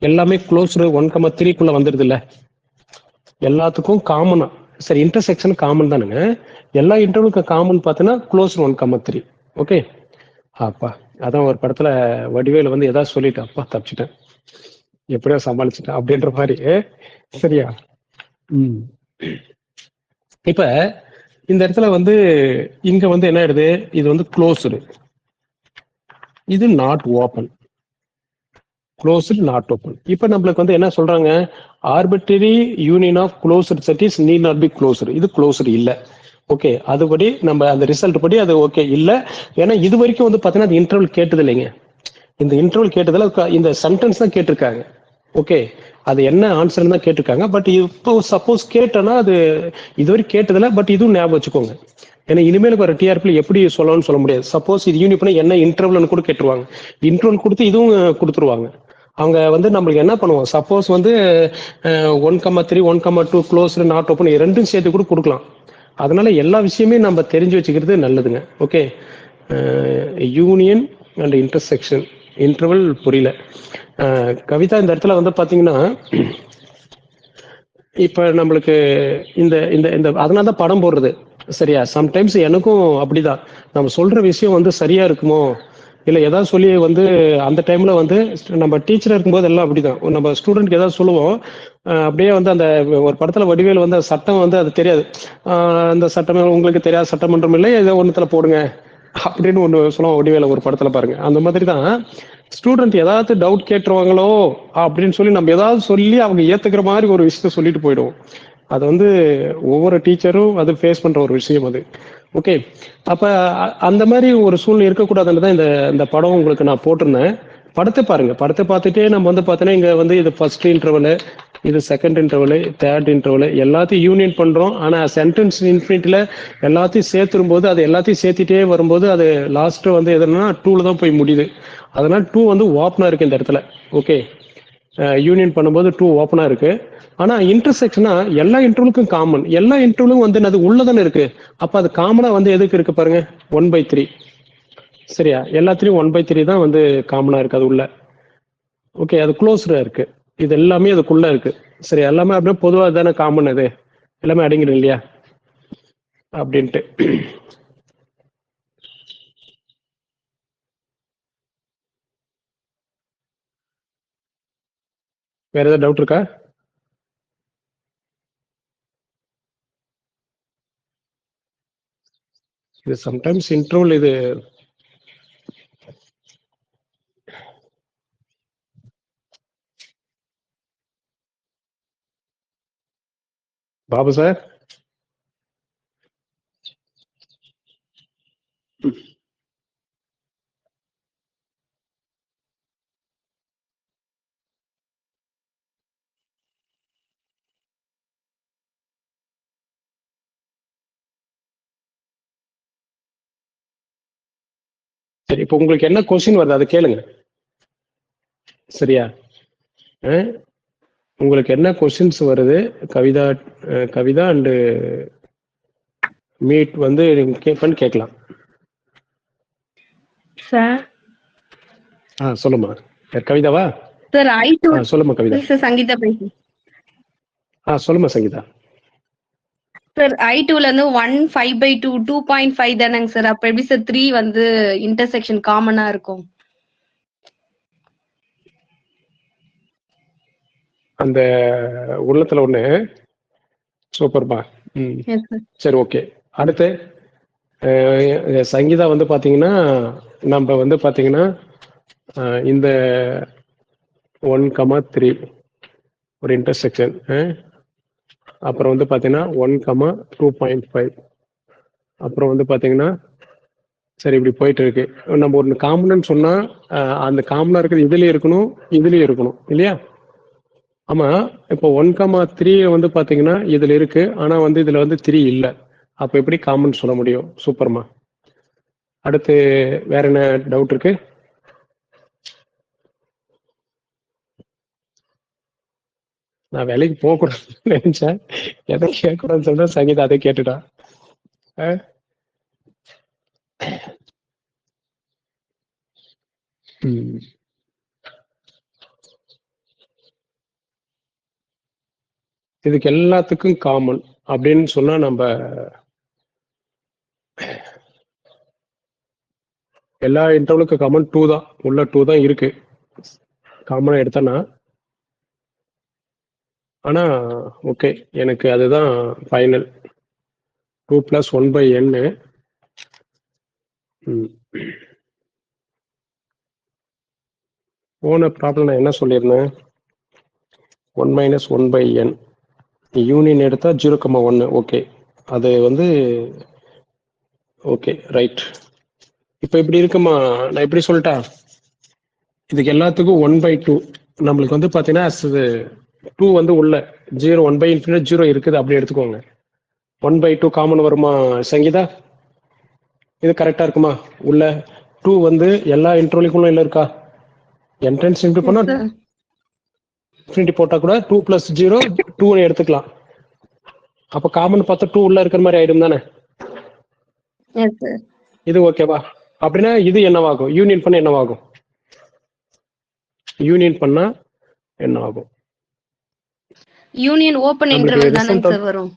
எல்லாமே க்ளோஸ்டு 1,3 வந்துருது இல்ல எல்லாத்துக்கும் காமனா. சரி, இன்டர்செக்ஷன் காமன் தானுங்க. எல்லா இன்டர்வலுக்கு காமன் பார்த்தீங்கன்னா க்ளோஸ் 1,3. ஓகே, அப்பா அதான் ஒரு படத்துல வடிவேல வந்து ஏதாவது சொல்லிட்டு அப்பா தப்பிச்சிட்டேன், எப்படியோ சமாளிச்சுட்டேன் அப்படின்ற மாதிரி. சரியா? இப்ப இந்த இடத்துல வந்து இங்க வந்து என்ன ஆயிடுது, இது வந்து க்ளோஸ்டு, இது not open. Closed not open. இப்ப நம்மளுக்கு வந்து என்ன சொல்றாங்க, arbitrary union of closed set is need not be closed. இது க்ளோஸ்டு இல்ல. ஓகே, அதுபடி நம்ம அந்த ரிசல்ட் படி அது ஓகே இல்ல. ஏன்னா இது வரைக்கும் வந்து பாத்தீங்கன்னா அது இன்டர்வல் கேட்டது இல்லைங்க. இந்த இன்டர்வல் கேட்டதுல இந்த சென்டென்ஸ் தான் கேட்டிருக்காங்க. ஓகே, அது என்ன ஆன்சர் தான் கேட்டிருக்காங்க. பட் இப்போ சப்போஸ் கேட்டனா அது இதுவரை கேட்டதில்ல. பட் இதுவும் ஞாபகம் வச்சுக்கோங்க. ஏன்னா இனிமேலுக்கு ஒரு டிஆர்பியில் எப்படி சொல்லணும்னு சொல்ல முடியாது. சப்போஸ் இது யூனிட் பண்ண என்ன இன்டர்வல்னு கூட கேட்டுருவாங்க. இன்டர்வல் கொடுத்து இதுவும் கொடுத்துருவாங்க. அவங்க வந்து நம்மளுக்கு என்ன பண்ணுவோம், சப்போஸ் வந்து 1,3 1,2 க்ளோஸ்டு நாட் ஓப்பன் ரெண்டும் சேர்த்து கூட கொடுக்கலாம். அதனால எல்லா விஷயமே நம்ம தெரிஞ்சு வச்சுக்கிறது நல்லதுங்க. Okay, union and intersection interval புரியல. கவிதா இந்த இடத்துல வந்து பாத்தீங்கன்னா இப்ப நம்மளுக்கு இந்த இந்த இந்த அதனால தான் படம் போடுறது. சரியா? சம்டைம்ஸ் எனக்கும் அப்படிதான், நம்ம சொல்ற விஷயம் வந்து சரியா இருக்குமோ இல்ல ஏதாவது சொல்லி வந்து அந்த டைம்ல வந்து நம்ம டீச்சரா இருக்கும்போது எல்லாம் அப்படிதான், நம்ம ஸ்டூடெண்ட்க்கு ஏதாவது சொல்லுவோம். அப்படியே வந்து அந்த ஒரு படத்துல வடிவேல் வந்து சட்டம் வந்து அது தெரியாது, அந்த சட்டம் உங்களுக்கு தெரியாத சட்டமன்றம் இல்லை ஏதோ ஒண்ணுத்துல போடுங்க அப்படின்னு ஒண்ணு சொல்லுவோம் வடிவேல ஒரு படத்துல பாருங்க. அந்த மாதிரி தான் ஸ்டூடெண்ட் ஏதாவது டவுட் கேட்டுருவாங்களோ அப்படின்னு சொல்லி நம்ம ஏதாவது சொல்லி அவங்க ஏத்துக்கிற மாதிரி ஒரு விஷயத்த சொல்லிட்டு போயிடுவோம். அது வந்து ஒவ்வொரு டீச்சரும் அது ஃபேஸ் பண்ற ஒரு விஷயம் அது. ஓகே, அப்ப அந்த மாதிரி ஒரு சூழ்நிலை இருக்கக்கூடாதுன்னு தான் இந்த படம் உங்களுக்கு நான் போட்டிருந்தேன். படத்தை பாருங்க, படத்தை பார்த்துட்டே நம்ம வந்து பார்த்தீங்கன்னா இங்க வந்து இது ஃபர்ஸ்ட் இன்டர்வலு, இது செகண்ட் இன்டர்வலு, தேர்ட் இன்டர்வலு எல்லாத்தையும் யூனியன் பண்றோம். ஆனா சென்டென்ஸ் இன்ஃபினிட்டில எல்லாத்தையும் சேர்த்துரும் போது அது எல்லாத்தையும் சேர்த்துட்டே வரும்போது அது லாஸ்ட் வந்து எதுனா 2ல தான் போய் முடியுது. அதனால 2 வந்து ஓப்பனா இருக்கு இந்த இடத்துல. ஓகே, யூனியன் பண்ணும்போது 2 ஓப்பனா இருக்கு. ஆனா இன்டர்செக்ஷனா எல்லா இன்டர்வலுக்கும் காமன். எல்லா இன்டர்வலும் வந்து அது உள்ளதானே இருக்கு. அப்ப அது காமனா வந்து எதுக்கு இருக்கு பாருங்க, 1/3. சரியா? எல்லாத்துலயும் 1/3 தான் வந்து காமனா இருக்கு அது உள்ள. ஓகே, அது க்ளோஸ்டா இருக்கு. இது எல்லாமே அதுக்குள்ள இருக்கு. சரி, எல்லாமே அப்படியே பொதுவா தானே காமன், அது எல்லாமே அடங்கிடும் இல்லையா அப்படின்ட்டு. வேற ஏதாவது டவுட் இருக்கா? இது சம்டைம்ஸ் இன்டர்வல் இது பாபு சார். சரி, இப்போ உங்களுக்கு என்ன கொஸ்டின் வருது அதை கேளுங்க. சரியா? உங்களுக்கு என்ன கொஸ்டின்ஸ் வருது கவிதா, கவிதா அண்டு மீட் வந்து கேட்பேன்னு கேட்கலாம். சார் சொல்லுமா. கவிதாவா? சார் I2 சொல்லுமா கவிதா. சார் சங்கீதா பேசுறேன். சொல்லுமா சங்கீதா. சார் I2ல இருந்து 1/5/2 2.5 தானேங்க சார். அப்ப எப்படி சார் 3 வந்து இன்டர்செக்ஷன் காமனா இருக்கும்? அந்த உள்ளத்துல ஒண்ணு சூப்பர்பா. சரி, ஓகே. அடுத்து சங்கீதா வந்து பாத்தீங்கன்னா நம்ம வந்து பாத்தீங்கன்னா இந்த 1,3 ஒரு இன்டர்செக்ஷன், அப்புறம் வந்து பாத்தீங்கன்னா 1,2.5, அப்புறம் வந்து பாத்தீங்கன்னா சரி இப்படி போயிட்டு இருக்கு. நம்ம ஒரு காமன் சொன்னா அந்த காமனா இருக்கிறது இதுலயும் இருக்கணும் இதுலயும் இருக்கணும் இல்லையா? ஆமா, இப்போ 1,3 வந்து பாத்தீங்கன்னா இதுல இருக்கு, ஆனா வந்து இதுல வந்து 3 இல்ல. அப்ப எப்படி காமன் சொல்ல முடியும்? சூப்பர்மா. அடுத்து வேற என்ன டவுட் இருக்கு? நான் வேலைக்கு போகக்கூடாதுன்னு நினைச்சேன். எதை கேட்கக்கூடாதுன்னு சொல்றேன், சங்கீதா அதை கேட்டுட்டா. இதுக்கு எல்லாத்துக்கும் காமன் அப்படின்னு சொன்னா நம்ம எல்லா இன்டர்வலுக்கும் காமன் 2 தான், உள்ள 2 தான் இருக்கு காமனா எடுத்தனா. ஆனா ஓகே, எனக்கு அதுதான் ஃபைனல் 2 + 1/n. போன ப்ராப்ளம் நான் என்ன சொல்லியிருந்தேன், 1 - 1/n யூனியன் எடுத்தா 0,1. ஓகே, அது வந்து ஓகே ரைட். இப்போ இப்படி இருக்குமா, நான் எப்படி சொல்லிட்டா, இதுக்கு எல்லாத்துக்கும் 1/2 நம்மளுக்கு வந்து பார்த்தீங்கன்னா 2 வந்து உள்ள 0 1/∞ 0 இருக்குது, அப்படி எடுத்துக்கோங்க. 1/2 காமன் வருமா சங்கீதா? இது கரெக்டா இருக்குமா? உள்ள 2 வந்து எல்லா இன்டர்வலுக்குள்ள இல்ல இருக்கா? என்ட்ரன்ஸ் இன்டு பண்ணா இன்ஃபினிட்டி போட்டா கூட 2 + 0 2 எடுத்துக்கலாம். அப்ப காமன் பார்த்தா 2 உள்ள இருக்கிற மாதிரி ஆயிடும் தானே? இது ஓகேவா? அப்படின்னா இது என்னவாகும், யூனியன் பண்ண என்னவாகும்? யூனியன் பண்ணா என்ன ஆகும்? யூனியன் ஓபன் இன்டர்வல் தானே சார் வரும்.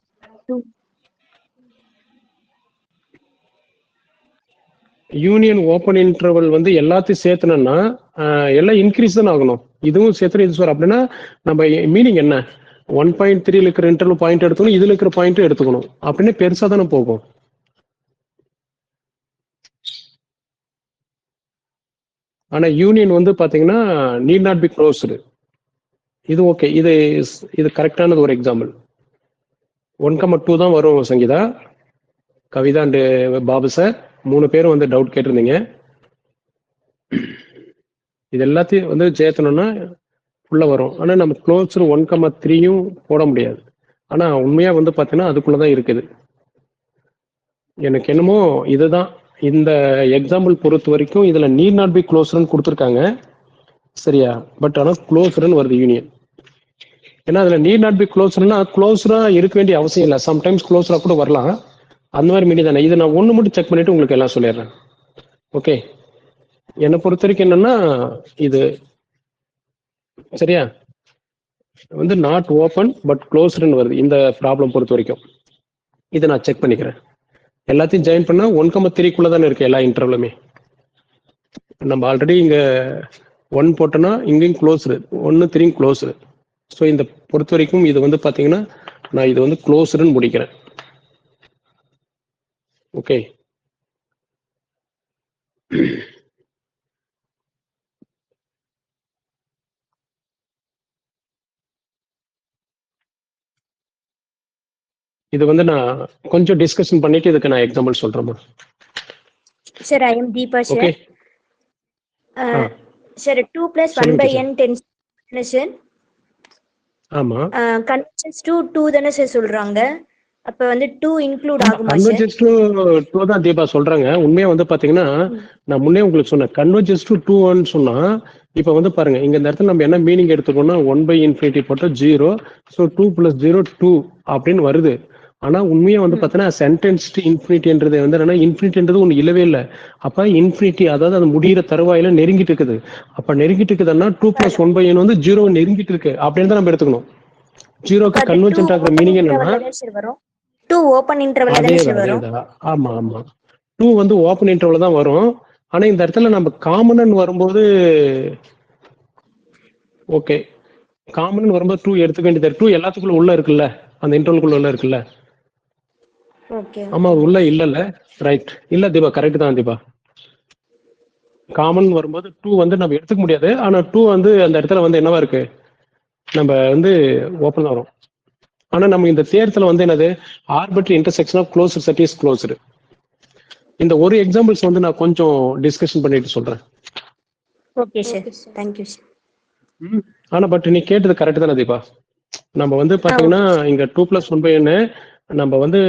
யூனியன் ஓபன் இன்டர்வல் வந்து எல்லாத்தையும் சேர்த்தணும்னா எல்லாம் இன்க்ரீஸ் தான் ஆகணும். இதுவும் சேர்த்து இது சார். அப்படின்னா நம்ம மீனிங் என்ன, 1.3 இருக்கிற இன்டர்வல் பாயிண்ட் எடுத்துக்கணும், இதுல இருக்கிற பாயிண்ட் எடுத்துக்கணும், அப்படின்னு பெருசா தானே போகும். ஆனா யூனியன் வந்து பாத்தீங்கன்னா நீட் நாட் பி க்ளோஸ்டு. இது ஓகே, இது கரெக்டானது. ஒரு எக்ஸாம்பிள் 1,2 தான் வரும் சங்கீதா, கவிதா அண்ட் பாபு சார் 3 பேரும் வந்து டவுட் கேட்டிருந்தீங்க. இது எல்லாத்தையும் வந்து சேர்த்தணும்னா உள்ள வரும். ஆனா நம்ம க்ளோஸ்டு 1,3யும் போட முடியாது. ஆனா உண்மையா வந்து பாத்தீங்கன்னா அதுக்குள்ளதான் இருக்குது. எனக்கு என்னமோ இதுதான் இந்த எக்ஸாம்பிள் பொறுத்த வரைக்கும் இதுல நீட் நாட் பி க்ளோஸ்டுன்னு கொடுத்துருக்காங்க சரியா, பட் ஆனா க்ளோஸ்டுன்னு வருது யூனியன். ஏன்னா அதுல நீட் நாட் பி க்ளோஸ்டுன்னா க்ளோஸ்டா இருக்க வேண்டிய அவசியம் இல்லை, சம்டைம்ஸ் க்ளோஸ்டா கூட வரலாம். அந்த மாதிரி மீனிங் தானே. இது நான் ஒண்ணு மட்டும் செக் பண்ணிட்டு உங்களுக்கு எல்லாம் சொல்லிடுறேன். ஓகே, என்னை பொறுத்த வரைக்கும் என்னன்னா இது சரியா வந்து நாட் ஓபன் பட் க்ளோஸ்டுன்னு வருது இந்த ப்ராப்ளம் பொறுத்த வரைக்கும். இதை நான் செக் பண்ணிக்கிறேன். எல்லாத்தையும் ஜாயின் பண்ணா 1,3 தானே இருக்கு எல்லா இன்டர்வலுமே. நம்ம ஆல்ரெடி இங்க 1 போட்டோம்னா இங்கேயும் க்ளோஸ்டு, 1 3 க்ளோஸ்டு. ஸோ இந்த பொறுத்த வரைக்கும் இது வந்து பாத்தீங்கன்னா நான் இது வந்து க்ளோஸ்டுன்னு முடிக்கிறேன். ஓகே, இது வந்து நான் கொஞ்சம் டிஸ்கஷன் பண்ணிட்டு இதுக்கு நான் எக்ஸாம்பிள் சொல்றேன். Sir, I am Deepa sir. Okay. Sir, 2 + 1/n tends to sir. ஆமா. Convergence to 2 தானே சார் சொல்றாங்க. அப்ப வந்து 2 இன்க்ளூட் ஆகுமா சார்? கன்வர்ஜென்ஸ் டு 2 தான் தீபா சொல்றாங்க. உண்மையா வந்து பாத்தீங்கன்னா நான் முன்னே உங்களுக்கு சொன்னேன் கன்வர்ஜென்ஸ் டு 2 ன்னு சொன்னா, இப்ப வந்து பாருங்க இங்க இந்த இடத்துல நம்ம என்ன மீனிங் எடுத்துக்கோம்னா 1/∞ போட்டா 0, ஸோ 2 + 0 2 அப்படின்னு வருது. ஆனா உண்மையா வந்து பாத்தீங்கன்னா சென்டென்ஸ் டு இன்ஃபினிட்டின்றது வந்து என்னன்னா இன்ஃபினிட்டின்றது ஒண்ணு இல்லவே இல்லை. அப்ப இன்ஃபினிட்டி அதாவது அது முடிகிற தருவாயில நெருங்கிட்டு இருக்குது. அப்ப நெருங்கிட்டு இருக்குதுன்னா 2 + 1/n வந்து 0 நெருங்கிட்டு இருக்கு அப்படின்னு தான் நம்ம எடுத்துக்கணும். 0க்கு கன்வர்ஜென்ட் ஆகிற மீனிங் என்னன்னா 2 ஓபன் இன்டர்வல்ல தான் சார் வரும். ஆமா ஆமா, 2 வந்து ஓபன் இன்டர்வல்ல தான் வரும். ஆனா இந்த இடத்துல நம்ம காமன் வரும்போது ஓகே, காமன் வரும்போது 2 எடுத்துக்க வேண்டியது. 2 எல்லாத்துக்குள்ள உள்ள இருக்குல்ல, அந்த இன்டர்வல்குள்ள உள்ள இருக்குல்ல. ஓகே, ஆமா உள்ள இல்லல்ல, ரைட். இல்ல தீபா, கரெக்ட் தான் தீபா. காமன் வரும்போது 2 வந்து நம்ம எடுத்துக்க முடியாது. ஆனா 2 வந்து அந்த இடத்துல வந்து என்னவா இருக்கு, நம்ம வந்து ஓப்பன் வரும். ஆனா நம்ம இந்த தேர்தல வந்து என்னது arbitrary intersection of closed set is closed. இந்த ஒரு எக்ஸாம்பிள்ஸ் வந்து நான் கொஞ்சம் டிஸ்கஷன் பண்ணிட்டு சொல்றேன். Okay sir, thank you sir. ஆனா பட் நீ கேட்டது கரெக்ட் தானே தீபா. நம்ம வந்து பாத்தீங்கன்னா இங்க 2 + 1/n நம்ம வந்து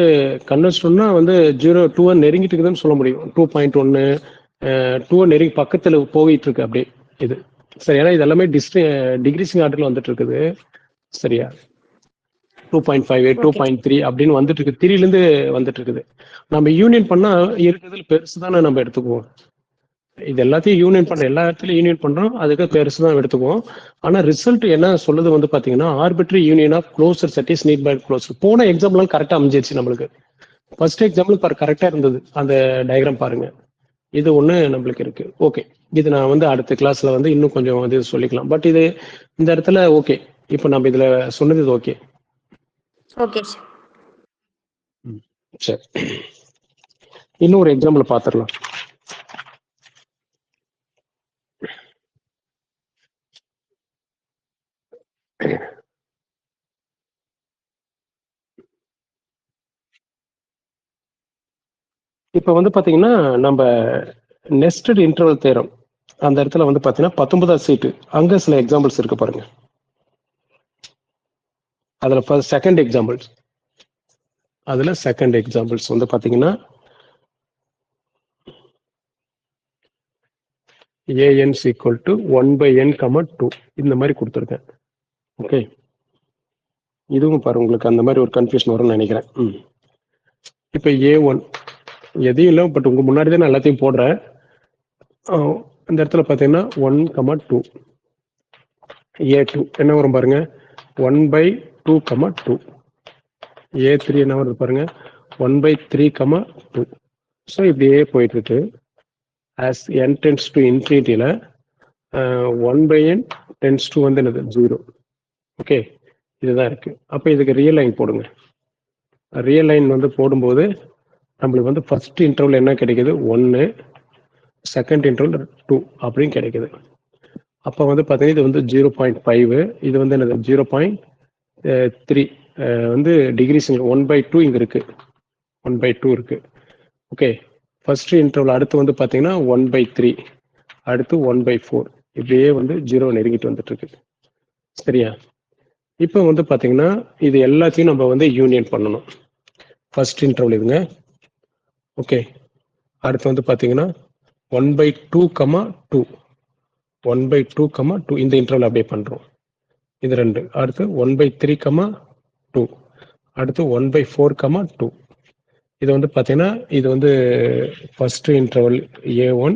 கன்வெர்ஷன்னா வந்து 0 2 நெருங்கிட்டு இருக்குதுன்னு சொல்ல முடியும். 2.1 2 நெருங்கி பக்கத்துல போயிட்டு இருக்கு அப்படியே இது சரி. ஏன்னா இது எல்லாமே டிக்ரீசிங் ஆர்டர்ல வந்துட்டு இருக்குது. சரியா? 2.5 2.3 அப்படின்னு வந்துட்டு இருக்கு. 3லேருந்து வந்துட்டு இருக்குது. நம்ம யூனியன் பண்ணா இருக்கிறதுல பெருசு தானே நம்ம எடுத்துக்குவோம். இது எல்லாத்தையும் யூனியன் பண்ற எல்லா இடத்துலயும் யூனியன் பண்றோம், அதுக்கு பெருசு தான் எடுத்துக்குவோம். ஆனா ரிசல்ட் என்ன சொல்லுது வந்து பாத்தீங்கன்னா arbitrary union of closure set is need by closure. போன எக்ஸாம்லாம் கரெக்டா அமைஞ்சிருச்சு நம்மளுக்கு. ஃபர்ஸ்ட் எக்ஸாம்பிள் கரெக்டா இருந்தது அந்த டயக்ராம் பாருங்க. இது ஒண்ணு நம்மளுக்கு இருக்கு. ஓகே, இது நான் வந்து அடுத்த கிளாஸ்ல வந்து இன்னும் கொஞ்சம் வந்து சொல்லிக்கலாம். பட் இது இந்த இடத்துல ஓகே. இப்போ நம்ம இதுல சொன்னது இது ஓகே. Okay sir. சரி, இன்னொரு எக்ஸாம்பிள் பார்த்துடலாம். இப்போ வந்து பாத்தீங்கன்னா நம்ம நெஸ்டட் இன்டர்வல் தேரம் அந்த இடத்துல வந்து பாத்தீங்கன்னா 19வது சீட்டு அங்க சில எக்ஸாம்பிள்ஸ் இருக்கு பாருங்க. அதுல செகண்ட் எக்ஸாம்பிள்ஸ் வந்து பாத்தீங்கன்னா an equal to 1/n, 2 இந்த மாதிரி கொடுத்துருக்கேன். ஓகே, இதுவும் பாரு உங்களுக்கு அந்த மாதிரி ஒரு கன்ஃபியூஷன் வரும்னு நினைக்கிறேன். இப்போ a1 எதையும் இல்லை, பட் உங்க முன்னாடி தான் நான் எல்லாத்தையும் போடுறேன். இந்த இடத்துல பார்த்தீங்கன்னா 1, 2 a2 என்ன வரும் பாருங்க 1/2, 2 a3 என்ன வருது பாருங்க 1/3, 2. ஸோ இப்படியே போயிட்டு இருக்கு. as n tends to infinity 1/n tends to வந்து என்னது 0. ஓகே, இதுதான் இருக்கு. அப்போ இதுக்கு ரியல் லைன் போடுங்க. ரியல் லைன் வந்து போடும்போது நம்மளுக்கு வந்து ஃபர்ஸ்ட் இன்டர்வல் என்ன கிடைக்குது 1, செகண்ட் இன்டர்வல் 2 அப்படின்னு கிடைக்குது. அப்போ வந்து பார்த்தீங்கன்னா இது வந்து 0.5, இது வந்து என்னது 0.3 வந்து டிகிரிஸ் 1/2 இங்க இருக்கு, 1/2 இருக்கு. ஓகே, ஃபர்ஸ்ட் இன்டர்வல் அடுத்து வந்து பார்த்தீங்கன்னா 1/3, அடுத்து 1/4, இப்படியே வந்து 0 நெருங்கிட்டு வந்துட்டு இருக்கு. சரியா? இப்போ வந்து பார்த்தீங்கன்னா இது எல்லாத்தையும் நம்ம வந்து யூனியன் பண்ணணும். ஃபர்ஸ்ட் இன்டர்வல் இதுங்க. ஓகே, அடுத்து வந்து பார்த்தீங்கன்னா 1/2, 2 1/2, 2 இந்த இன்டர்வல் அப்படியே பண்றோம். இது 2. அடுத்து 1/3, 2 அடுத்து 1/4, 2. இது வந்து பார்த்தீங்கன்னா இது வந்து ஃபர்ஸ்ட் இன்டர்வல் a1,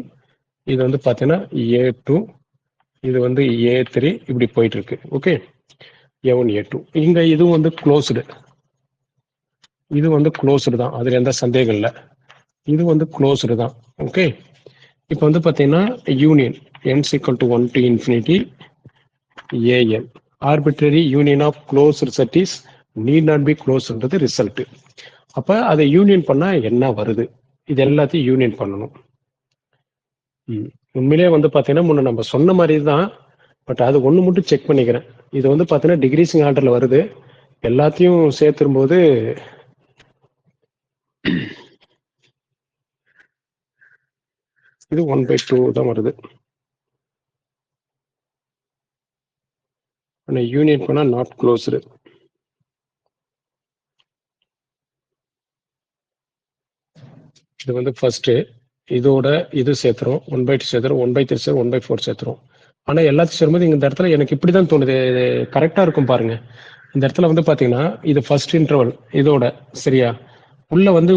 இது வந்து பார்த்தீங்கன்னா a2, இது வந்து a3, இப்படி போயிட்டு இருக்கு. ஓகே, a1, a2 இங்க இதுவும் வந்து க்ளோஸ்டு. இது வந்து க்ளோஸ்டு தான், அதுல எந்த சந்தேகம் இல்லை. இது வந்து க்ளோஸ்டு தான். ஓகே, இப்போ வந்து பார்த்தீங்கன்னா union n equal to 1 to infinity an arbitrary union of closed set is need not be closedன்றது ரிசல்ட். அப்ப அதை யூனியன் பண்ணா என்ன வருது, இது எல்லாத்தையும் யூனியன் பண்ணணும். உண்மையிலேயே வந்து பாத்தீங்கன்னா முன்ன நம்ம சொன்ன மாதிரி தான், பட் அது ஒண்ணு மட்டும் செக் பண்ணிக்கிறேன். இது வந்து பாத்தீங்கன்னா டிகிரீசிங் ஆர்டர்ல வருது, எல்லாத்தையும் சேர்த்துரும் போது இது 1/2 தான் வருது. யூனியன் பண்ணா நாட் க்ளோஸ்டு. இது வந்து ஃபர்ஸ்ட் இதோட இது சேர்த்துரும் 1/2 சேர்த்துரும், 1/3 சேர்த்துரும், 1/4 சேர்த்துரும். ஆனா எல்லாத்தையும் சேரும்போது இந்த இடத்துல எனக்கு இப்படிதான் தோணுது, கரெக்டா இருக்கும் பாருங்க. இந்த இடத்துல வந்து பாத்தீங்கன்னா இது ஃபர்ஸ்ட் இன்டர்வல் இதோட சரியா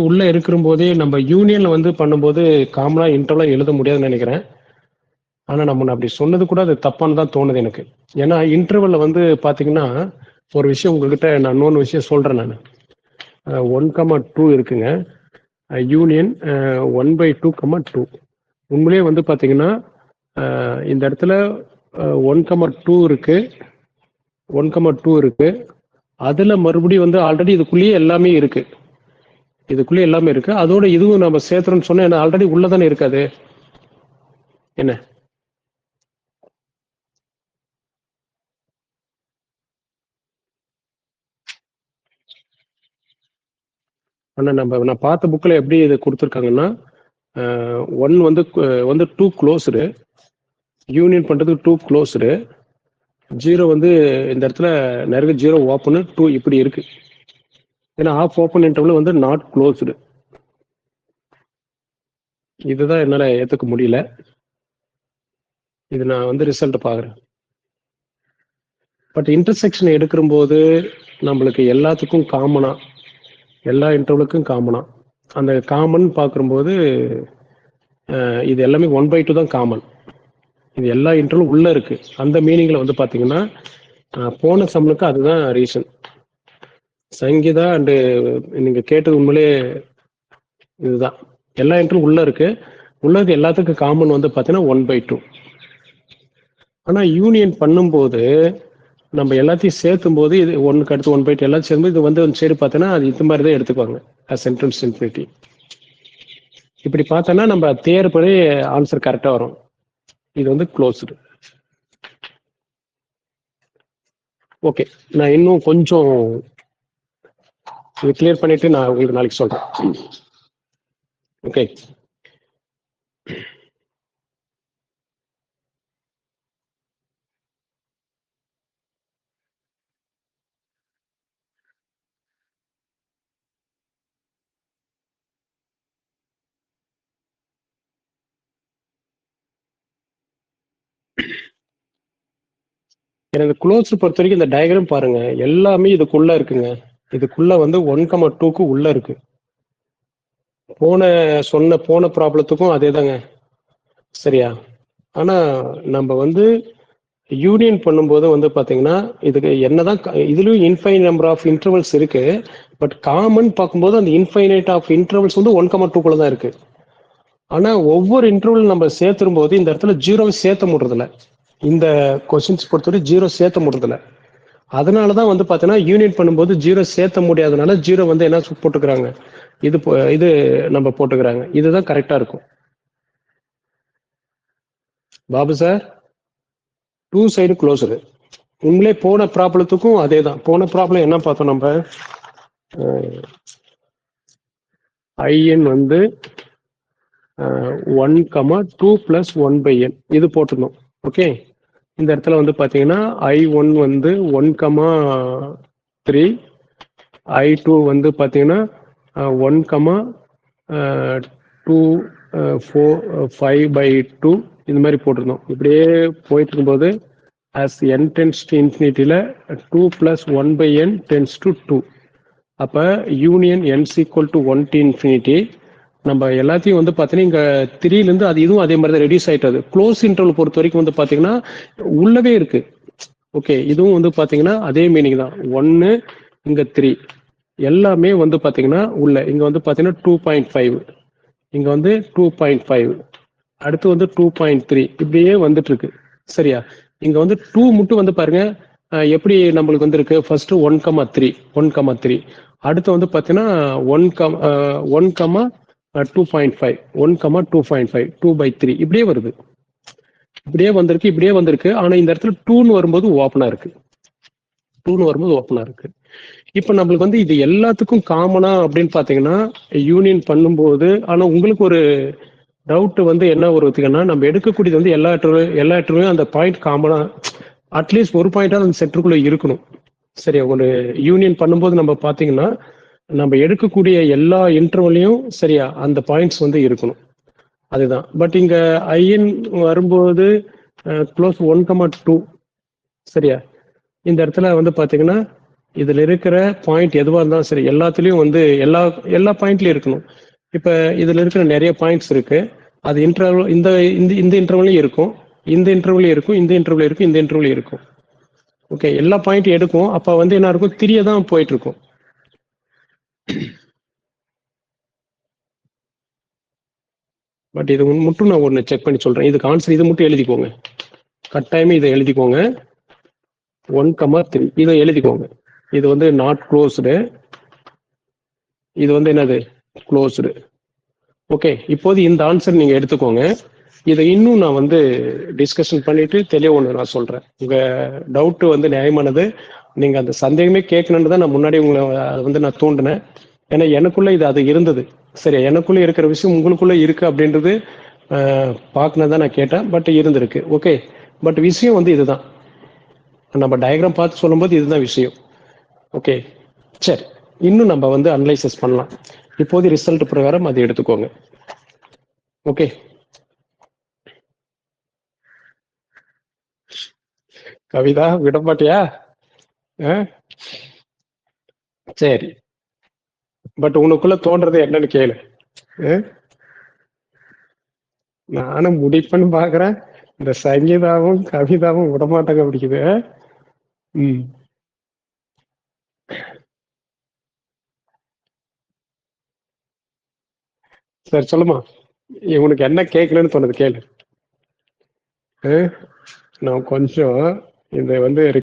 உள்ள இருக்கிற போதே நம்ம யூனியன்ல வந்து பண்ணும்போது காமனா இன்டர்வலா எழுத முடியாதுன்னு நினைக்கிறேன். ஆனா நம்ம அப்படி சொன்னது கூட அது தப்பான்னு தான் தோணுது எனக்கு. ஏன்னா இன்டர்வல்ல வந்து பாத்தீங்கன்னா ஒரு விஷயம் உங்ககிட்ட நான் இன்னொன்று விஷயம் சொல்றேன். நான் 1, 2 இருக்குங்க, யூனியன் 1/2, 2. உண்மையிலேயே வந்து பாத்தீங்கன்னா இந்த இடத்துல 1, 2 இருக்கு. அதுல மறுபடியும் வந்து ஆல்ரெடி இதுக்குள்ளேயே எல்லாமே இருக்கு. அதோட இதுவும் நம்ம சேர்த்துறோம்னு சொன்னா ஆல்ரெடி உள்ளதானே இருக்காது என்ன? ஆனா நான் பார்த்த புக்ல எப்படி இது கொடுத்துருக்காங்கன்னா 1 வந்து 2 க்ளோஸ்டு, யூனியன் பண்றது 2 க்ளோஸ்டு, 0 வந்து இந்த இடத்துல நிறைய 0 ஓப்பன், 2 இப்படி இருக்கு. ஏன்னா ஆஃப் ஓப்பன் இன்டர்வல் வந்து நாட் க்ளோஸ்டு. இதுதான் என்னால ஏத்துக்க முடியல. இது நான் வந்து ரிசல்ட் பாக்குறேன். பட் இன்டர்செக்ஷன் எடுக்கும்போது நம்மளுக்கு எல்லாத்துக்கும் காமனா, எல்லா இன்டர்வலுக்கும் காமனா அந்த காமன் பார்க்கும்போது இது எல்லாமே 1/2 தான் காமன். இது எல்லா இன்டர்வலும் உள்ள இருக்கு. அந்த மீனிங்ல வந்து பாத்தீங்கன்னா போன சம்முக்கு அதுதான் ரீசன். சங்கீதா அண்டு நீங்க கேட்டது உண்மையிலே இதுதான். எல்லா இன்டர்வலும் உள்ள இருக்கு. உள்ளது எல்லாத்துக்கும் காமன் வந்து பாத்தீங்கன்னா 1/2. ஆனா யூனியன் பண்ணும்போது நம்ம எல்லாத்தையும் சேர்த்தும் போது இது ஒன்னுக்கு அடுத்து 1/2 எல்லாம் சேர்ந்து இது வந்து சரி பார்த்தோன்னா அது இந்த மாதிரி தான் எடுத்துக்குவாங்க சென்ட்ரல் இன்ஃபினிட்டி. இப்படி பார்த்தோன்னா நம்ம தேர்ப்படி ஆன்சர் கரெக்டா வரும். இது வந்து க்ளோஸ்டு. ஓகே, நான் இன்னும் கொஞ்சம் இது கிளியர் பண்ணிட்டு நான் உங்களுக்கு நாளைக்கு சொல்றேன். ஓகே, எனக்கு க்ளோஸ் பொறுத்த வரைக்கும் இந்த டயக்ராம் பாருங்க, எல்லாமே இதுக்குள்ள இருக்குங்க. இதுக்குள்ள வந்து 1,2க்கு உள்ள இருக்கு. போன ப்ராப்ளத்துக்கும் அதே தாங்க, சரியா? ஆனா நம்ம வந்து யூனியன் பண்ணும்போது வந்து பாத்தீங்கன்னா இதுக்கு என்னதான் இதுலயும் இன்ஃபைனைட் நம்பர் ஆஃப் இன்டர்வல்ஸ் இருக்கு. பட் காமன் பார்க்கும்போது அந்த இன்ஃபைனைட் ஆஃப் இன்டர்வல்ஸ் வந்து 1,2 தான் இருக்கு. ஆனா ஒவ்வொரு இன்டர்வல் நம்ம சேர்த்தும் போது இந்த இடத்துல 0 சேர்த்த முடியறதில்ல. இந்த கொஸ்டின்ஸ் பொறுத்தவரை 0 சேர்த்த முடியறதில்ல. அதனாலதான் வந்து பாத்தீங்கன்னா யூனியன் பண்ணும்போது 0 சேர்த்த முடியாதனால 0 வந்து என்ன போட்டுக்கிறாங்க, இது நம்ம போட்டுக்கிறாங்க. இதுதான் கரெக்டா இருக்கும். Babu sir, 2 side closed. உண்மையிலே போன ப்ராப்ளத்துக்கும் அதே தான். போன ப்ராப்ளம் என்ன பார்த்தோம் நம்ம, ஐஎன் வந்து 1,2 + 1/n இது போட்டிருந்தோம். ஓகே, இந்த இடத்துல வந்து பாத்தீங்கன்னா I1 வந்து 1,3, I2 வந்து பாத்தீங்கன்னா 1,2 4 5/2 இந்த மாதிரி போட்டிருந்தோம். இப்படியே போயிட்டு இருக்கும்போது as n tends to infinity 2 + 1/n tends to 2. அப்ப யூனியன் n = 1 to infinity. நம்ம எல்லாத்தையும் வந்து பாத்தீங்கன்னா இங்க 3ல இருந்து அது இதுவும் அதே மாதிரி தான் ரெடியூஸ் ஆயிட்டது. க்ளோஸ் இன்டர்வல் பொறுத்த வரைக்கும் வந்து பாத்தீங்கன்னா உள்ளவே இருக்கு. ஓகே, இதுவும் வந்து பாத்தீங்கன்னா அதே மீனிங் தான். 1 இங்க 3 எல்லாமே வந்து பாத்தீங்கன்னா உள்ள. இங்க வந்து பாத்தீங்கன்னா 2.5, இங்க வந்து 2.5, அடுத்து வந்து 2.3 இப்படியே வந்துட்டு இருக்கு, சரியா? இங்க வந்து 2 மட்டும் வந்து பாருங்க எப்படி நம்மளுக்கு வந்து இருக்கு. ஃபர்ஸ்ட் 1,3 அடுத்து வந்து பாத்தீங்கன்னா 1,2.5 1,2.5 2/3 இப்படியே வருது. இப்படியே வந்திருக்கு. ஆனா இந்த இடத்துல 2ன்னு வரும்போது ஓப்பனா இருக்கு. இப்ப நம்மளுக்கு வந்து இது எல்லாத்துக்கும் காமனா அப்படின்னு பாத்தீங்கன்னா யூனியன் பண்ணும்போது, ஆனா உங்களுக்கு ஒரு டவுட் வந்து என்ன வருதுன்னா, நம்ம எடுக்கக்கூடியது வந்து எல்லா இடத்துலயும் அந்த பாயிண்ட் காமனா அட்லீஸ்ட் ஒரு பாயிண்டா அந்த சென்டருக்குள்ள இருக்கணும், சரியா? ஒரு யூனியன் பண்ணும்போது நம்ம பாத்தீங்கன்னா நம்ம எடுக்கக்கூடிய எல்லா இன்டர்வலையும் சரியா அந்த பாயிண்ட்ஸ் வந்து இருக்கணும், அதுதான். பட் இங்க ஐஎன் வரும்போது க்ளோஸ் 1,2, சரியா? இந்த இடத்துல வந்து பாத்தீங்கன்னா இதுல இருக்கிற பாயிண்ட் எதுவா இருந்தாலும் சரி எல்லாத்துலயும் வந்து எல்லா பாயிண்ட்லயும் இருக்கணும். இப்ப இதுல இருக்கிற நிறைய பாயிண்ட்ஸ் இருக்கு. அது இன்டர்வல் இந்த இன்டர்வலையும் இருக்கும், இந்த இன்டர்வலையும் இருக்கும், இந்த இன்டர்வல் இருக்கும், இந்த இன்டர்வல் இருக்கும். ஓகே, எல்லா பாயிண்ட் எடுக்கும். அப்ப வந்து என்ன இருக்கும், 3 தான் போயிட்டு இருக்கும். பட் இது மட்டும் நான் ஒன்னு செக் பண்ணி சொல்றேன். இதுக்கு ஆன்சர் இது மட்டும் எழுதிக்கோங்க, கட்டாயமே இதை எழுதிக்கோங்க. 1,3 இதை எழுதிக்கோங்க. இது வந்து நாட் க்ளோஸ்டு, இது வந்து என்னது க்ளோஸ்டு. ஓகே, இப்போது இந்த ஆன்சர் நீங்க எடுத்துக்கோங்க. இதை இன்னும் நான் வந்து டிஸ்கஷன் பண்ணிட்டு தெளிவா ஒன்று நான் சொல்றேன். உங்க டவுட் வந்து நியாயமானது. நீங்க அந்த சந்தேகமே கேட்கணுன்னு தான் நான் முன்னாடி உங்களை வந்து நான் தூண்டினேன். ஏன்னா எனக்குள்ள இது அது இருந்தது, சரி? எனக்குள்ள இருக்கிற விஷயம் உங்களுக்குள்ள இருக்கு அப்படின்றது பார்க்கணும் தான் நான் கேட்டேன். பட் இருந்திருக்கு. ஓகே, பட் விஷயம் வந்து இதுதான். நம்ம டயக்ராம் பார்த்து சொல்லும்போது இதுதான் விஷயம். ஓகே, சரி, இன்னும் நம்ம வந்து அனலைசிஸ் பண்ணலாம். இப்போது ரிசல்ட் பிரகாரம் அதை எடுத்துக்கோங்க. ஓகே, கவிதா விட மாட்டியா? ஆ? சரி, பட் உனக்குள்ள தோன்றது என்னன்னு கேளு. ஆ? நானும் முடிப்பேன்னு பாக்குறேன், இந்த சங்கீதாவும் கவிதாவும் விடமாட்டாங்க பிடிக்குது. ம். சரி சொல்லுமா, உனக்கு என்ன கேட்கலன்னு தோணுது கேளு. ஆ? நான் கொஞ்சம் இதை வந்து